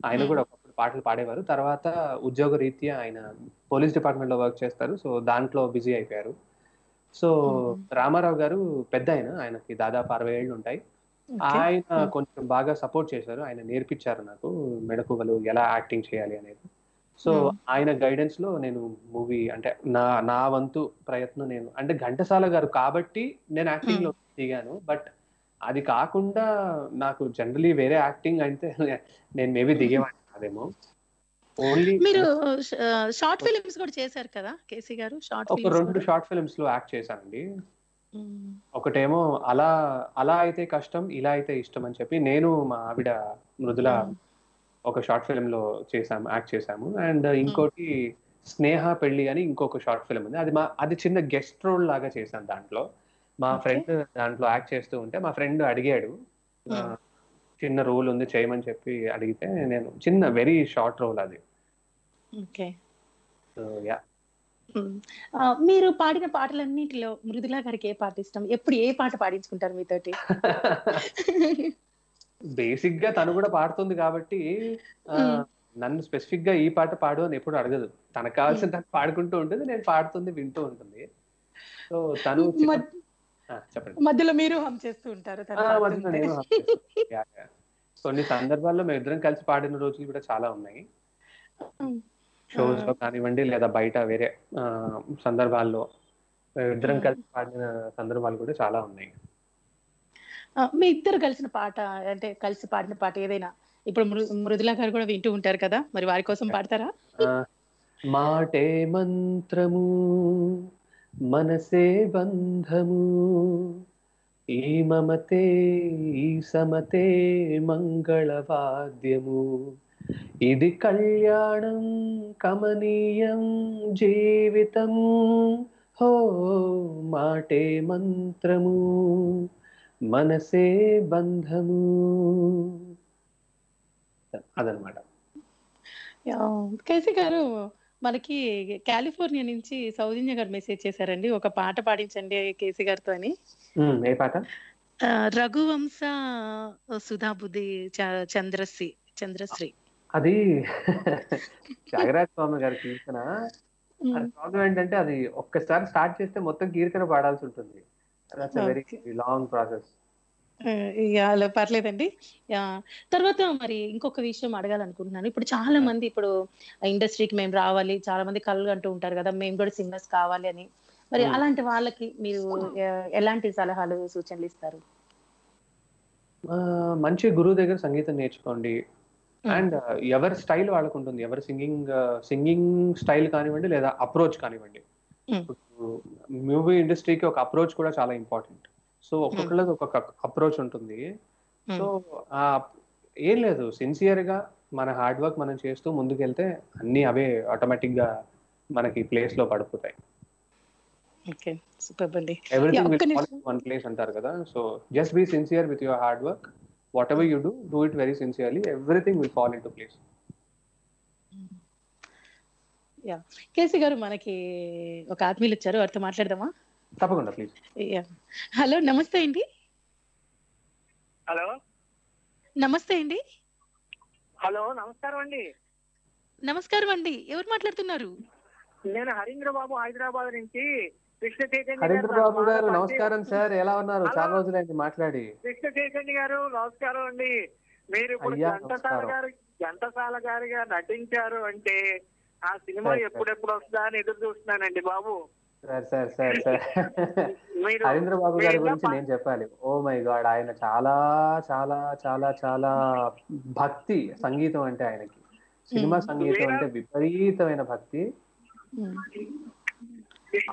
ఆయన కూడా ఒకప్పుడు పాటలు పాడేవారు, తర్వాత ఉద్యోగ రీత్యా ఆయన పోలీస్ డిపార్ట్మెంట్ లో వర్క్ చేస్తారు, సో దాంట్లో బిజీ అయిపోయారు. సో రామారావు గారు పెద్ద ఆయనకి దాదాపు 60 ఏళ్ళు ఉంటాయి. ఆయన కొంచెం బాగా సపోర్ట్ చేశారు, ఆయన నేర్పించారు నాకు మెడకువలు ఎలా యాక్టింగ్ చేయాలి అనేది. సో ఆయన గైడెన్స్ లో నేను మూవీ అంటే నా వంతు ప్రయత్నం నేను అంటే ఘంటసాల గారు కాబట్టి నేను యాక్టింగ్ లో దిగాను. బట్ అది కాకుండా నాకు జనరలీ వేరే యాక్టింగ్ అయితే నేను మేబీ దిగేవాడిని కాదేమో. ఓన్లీ మీరు షార్ట్ ఫిల్మ్స్ కూడా చేశారు కదా కేసీ గారు? ఒక 2 షార్ట్ ఫిల్మ్స్ లో యాక్ట్ చేశానండి. ఒకటేమో అలా అయితే కష్టం, ఇలా అయితే ఇష్టం అని చెప్పి నేను మా ఆవిడ మృదుల ఒక షార్ట్ ఫిల్మ్ లో యాక్ట్ చేశాము. అండ్ ఇంకోటి స్నేహ పెళ్లి అని ఇంకొక షార్ట్ ఫిల్మ్ ఉంది, అది చిన్న గెస్ట్ రోల్ లాగా చేశాను. దాంట్లో మా ఫ్రెండ్ దాంట్లో యాక్ట్ చేస్తూ ఉంటే మా ఫ్రెండ్ అడిగాడు, చిన్న రోల్ ఉంది చేయమని చెప్పి అడిగితే నేను చిన్న వెరీ షార్ట్ రోల్ అది. మీరు పాడిన పాటలన్నిటిలో మృదుల గారికి ఏ పాట ఇష్టం? ఎప్పుడు ఏ పాట పాడించుకుంటారు మీతోటి? బేసిక్ గా తను కూడా పాడుతుంది కాబట్టి నన్ను స్పెసిఫిక్ గా ఈ పాట పాడు అని ఎప్పుడు అడగదు. తనకు కావాల్సిన తను పాడుకుంటూ ఉంటుంది, నేను పాడుతుంది వింటూ ఉంటుంది. సో తను చెప్పండి, మధ్యలో మీరు హమ్ చేస్తూ ఉంటారు? నేను కొన్ని సందర్భాల్లో మేము ఇద్దరం కలిసి పాడిన రోజులు కూడా చాలా ఉన్నాయి, షోస్ లో కానివ్వండి లేదా బయట వేరే సందర్భాల్లో ఇద్దరం కలిసి పాడిన సందర్భాలు కూడా చాలా ఉన్నాయి. మీ ఇద్దరు కలిసిన పాట అంటే కలిసి పాడిన పాట ఏదైనా ఇప్పుడు మృదుల గారు కూడా వింటూ ఉంటారు కదా, మరి వారి కోసం పాడతారా? మాటే మంత్రము మనసే బంధము, ఈ మమతే ఈ సమతే మంగళవాద్యము, ఇది కళ్యాణం కమనీయం జీవితం, హో మాటే మంత్రము మనసే బంధము. అదనమాట. కేసీ గారు మనకి కాలిఫోర్నియా నుంచి సౌజన్య గారు మెసేజ్ చేశారండి, ఒక పాట పాడించండి కేసీ గారితో అని. ఏ పాట? రఘువంశ సుధాబుద్ధి చంద్రశ్రీ. అది త్యాగరాజ స్వామి గారి కీర్తన. ప్రాబ్లం ఏంటంటే అది ఒక్కసారి స్టార్ట్ చేస్తే మొత్తం కీర్తన పాడాల్సి ఉంటుంది. Very long process. పర్లేదండి. తర్వాత మరి ఇంకొక విషయం అడగాలనుకుంటున్నాను. ఇప్పుడు చాలా మంది ఇప్పుడు ఇండస్ట్రీకి మేము రావాలి, చాలా మంది కళ్ళు అంటూ ఉంటారు కదా, మేము కూడా సింగర్స్ కావాలి అని. మరి అలాంటి వాళ్ళకి మీరు ఎలాంటి సలహాలు సూచనలు ఇస్తారు? మంచి గురువు దగ్గర సంగీతం నేర్చుకోండి. అండ్ ఎవరి స్టైల్ వాళ్ళకు ఉంటుంది. ఎవరి సింగింగ్ స్టైల్ కానివ్వండి లేదా అప్రోచ్ కానివ్వండి. మూవీ ఇండస్ట్రీకి ఒక అప్రోచ్ కూడా చాలా ఇంపార్టెంట్. సో ఒక్కొక్కళ్ళకి ఒక్కొక్క అప్రోచ్ ఉంటుంది. సో ఏం లేదు, సిన్సియర్ గా మన హార్డ్ వర్క్ మనం చేస్తూ ముందుకెళ్తే అన్ని అవే ఆటోమేటిక్ గా మనకి ప్లేస్ లో పడిపోతాయి. Everything will fall in one place అంటారు కదా. So just be sincere with your hard work. Whatever you do it very sincerely. Everything will fall into place. KC గారు మనకి ఒక ఆత్మీయులు వచ్చారు, వారితో మాట్లాడదామా? తప్పకుండా, ప్లీజ్. హలో, నమస్తే అండి. హలో, నమస్తే అండి. హలో, నమస్కారం అండి. నమస్కారం అండి, ఎవరు మాట్లాడుతున్నారు? నేను హరీంద్ర బాబు, హైదరాబాద్ నుంచి. కృష్ణ చైతన్య హరీంద్ర బాబు గారు నమస్కారం సార్, ఎలా ఉన్నారు? చాలా రోజులైంది మాట్లాడి. కృష్ణ చైతన్య గారు నమస్కారం అండి. మీరు ఇప్పుడు ఘంటసాల గారిగా నటించారు అంటే ఆ సినిమా ఎప్పుడెప్పుడు వస్తుందా అని ఎదురు చూస్తున్నానండి బాబు. సార్ హరీంద్ర బాబు గారి గురించి నేను చెప్పాలి. ఓ మై గాడ్, ఆయన చాలా చాలా చాలా చాలా భక్తి. సంగీతం అంటే ఆయనకి, సినిమా సంగీతం అంటే విపరీతమైన భక్తి.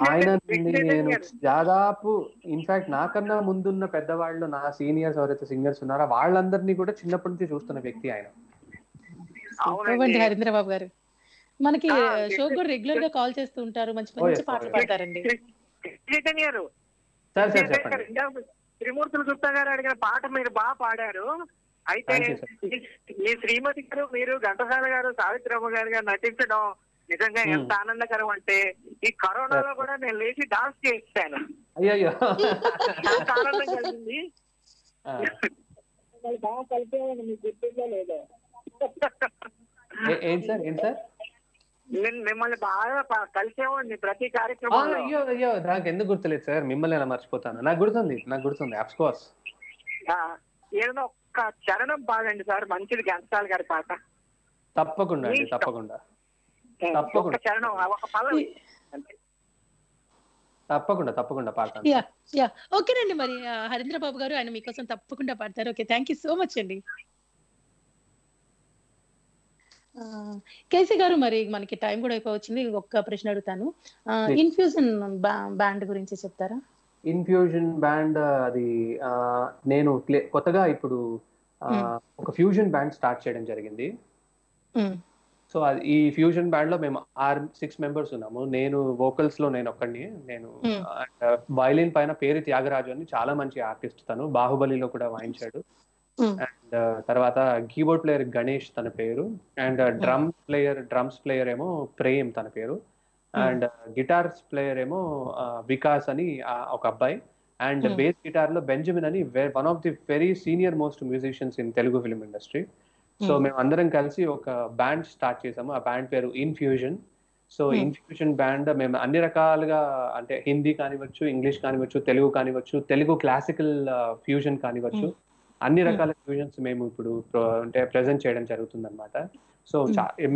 ఆయన నేను దాదాపు ఇన్ఫాక్ట్ నాకన్నా ముందున్న పెద్దవాళ్ళు, నా సీనియర్స్ ఎవరైతే సింగర్స్ ఉన్నారో వాళ్ళందరినీ కూడా చిన్నప్పటి నుంచి చూస్తున్న వ్యక్తి ఆయన. హరీంద్ర బాబు గారు మనకి షో కూడా రెగ్యులర్ గా కాల్ చేస్తూ ఉంటారు, మంచి మంచి పాటలు పాడతారండి. త్రిమూర్తులు గుప్తా గారు అడిగిన పాట మీరు బాగా పాడారు. అయితే మీ శ్రీమతి గారు, మీరు ఘంటసాల గారు, సావిత్రమ్మ గారు నటించడం నిజంగా ఎంత ఆనందకరం అంటే ఈ కరోనాలో కూడా నేను లేచి డాన్స్ చేస్తాను. అయ్యో, ఎంత ఆనందం కలిగింది. బాగా కలిపేవాడిని, మీకు గుర్తుందో లేదో. ఏంటి సార్? నేను మిమ్మల్ని బాగా కలిసేవాడిని ప్రతి కార్యక్రమంలో. అయ్యో, నాకు ఎందుకు గుర్తులేదు సార్, మిమ్మల్ని ఎలా మర్చిపోతాను? నాకు గుర్తుంది ఆఫ్ కోర్స్. ఏదైనా ఒక్క చరణం పాడండి సార్, మంచిది ఘంటసాల గారి పాట. తప్పకుండా అండి, తప్పకుండా చరణం, ఒక పల్లవి. తప్పకుండా పాడతాను. ఓకేనండి, మరి హరీంద్ర బాబు గారు ఆయన మీకోసం తప్పకుండా పాడతారు. Okay, thank you so much అండి. కేసీ గారు, మరి మనకి టైం కూడా అయిపోవచ్చింది. ఒక్క ప్రశ్న అడుగుతాను, ఇన్ఫ్యూజన్ బ్యాండ్ గురించి చెప్తారా? ఇన్ఫ్యూజన్ బ్యాండ్ అది నేను కొత్తగా ఇప్పుడు ఒక ఫ్యూజన్ బ్యాండ్ స్టార్ట్ చేయడం జరిగింది. సో ఈ ఫ్యూజన్ బ్యాండ్ లో మేము 6 మెంబర్స్ ఉన్నాము. నేను వోకల్స్ లో నేను ఒక్కడిని. నేను వయలిన్ పైన పేరు త్యాగరాజు అని చాలా మంచి ఆర్టిస్ట్. తను బాహుబలిలో కూడా వాయించాడు. అండ్ తర్వాత కీబోర్డ్ ప్లేయర్ గణేష్ తన పేరు. అండ్ డ్రమ్స్ ప్లేయర్ ఏమో ప్రేమ్ తన పేరు. అండ్ గిటార్స్ ప్లేయర్ ఏమో వికాస్ అని ఒక అబ్బాయి. అండ్ బేస్ గిటార్ లో బెంజమిన్ అని one of the very senior most musicians in Telugu film industry. So మేము అందరం కలిసి ఒక బ్యాండ్ స్టార్ట్ చేసాము. ఆ బ్యాండ్ పేరు ఇన్ఫ్యూజన్. సో ఇన్ఫ్యూజన్ బ్యాండ్ మేము అన్ని రకాలుగా, అంటే హిందీ కానివచ్చు, ఇంగ్లీష్ కానివచ్చు, తెలుగు కానివచ్చు, తెలుగు క్లాసికల్ ఫ్యూజన్ కానివచ్చు, అన్ని రకాల ఫ్యూజన్స్ మేము ఇప్పుడు అంటే ప్రెజెంట్ చేయడం జరుగుతుంది అనమాట. సో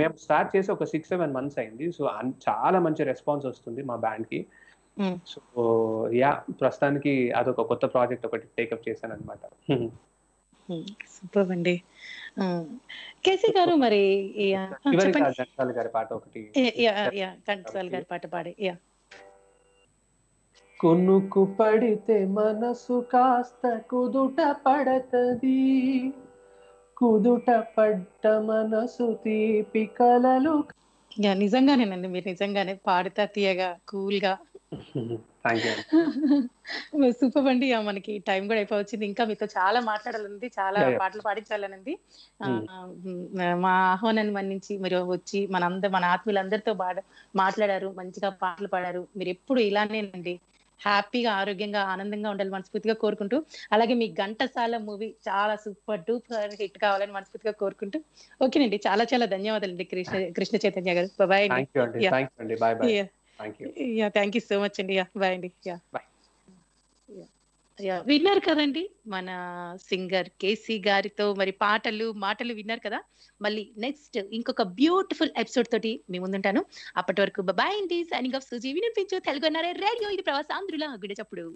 మేము స్టార్ట్ చేసి ఒక 6-7 months అయింది. సో చాలా మంచి రెస్పాన్స్ వస్తుంది మా బ్యాండ్ కి. సో ప్రస్తుతానికి అదొక కొత్త ప్రాజెక్ట్ ఒకటి టేకప్ చేశాను అనమాట. సూపర్ అండి. కేసీ గారు, మరి ఘంటసాల గారి పాట ఒకటి, ఘంటసాల గారి పాట పాడే. కొనుకు పడితే మనసు కాస్త కుదుట పడతది, కుదుట పడ్డ మనసు తీపి కలలు. నిజంగానేనండి, మీరు నిజంగానే పాడుతా తీయగా కూల్ గా సూపర్ అండి. మనకి టైం కూడా అయిపోవచ్చింది. ఇంకా మీతో చాలా మాట్లాడాలనుంది, చాలా పాటలు పాడించాలనుంది. మా ఆహ్వానాన్ని మన్నించి మీరు వచ్చి మన ఆత్మీయులందరితో మాట్లాడారు, మంచిగా పాటలు పాడారు. మీరు ఎప్పుడు ఇలానేనండి హ్యాపీగా, ఆరోగ్యంగా, ఆనందంగా ఉండాలి మనస్ఫూర్తిగా కోరుకుంటూ, అలాగే మీ ఘంటసాల మూవీ చాలా సూపర్ డూపర్ హిట్ కావాలని మనస్ఫూర్తిగా కోరుకుంటూ, ఓకేనండి. చాలా చాలా ధన్యవాదాలండి కృష్ణ చైతన్య గారు. బాయ్ అండి. థ్యాంక్ యూ సో మచ్ అండి. బాయ్ అండి. విన్నారు కదండి మన సింగర్ కేసీ గారితో మరి మాటలు విన్నారు కదా. మళ్ళీ నెక్స్ట్ ఇంకొక బ్యూటిఫుల్ ఎపిసోడ్ తోటి మీ ముందుంటాను. అప్పటి వరకు బాయ్ అండి. Signing off Suji. వినిపించు తెలుగు రేడియో, ఇది ప్రవాసాంధ్రుల గుండె చప్పుడు.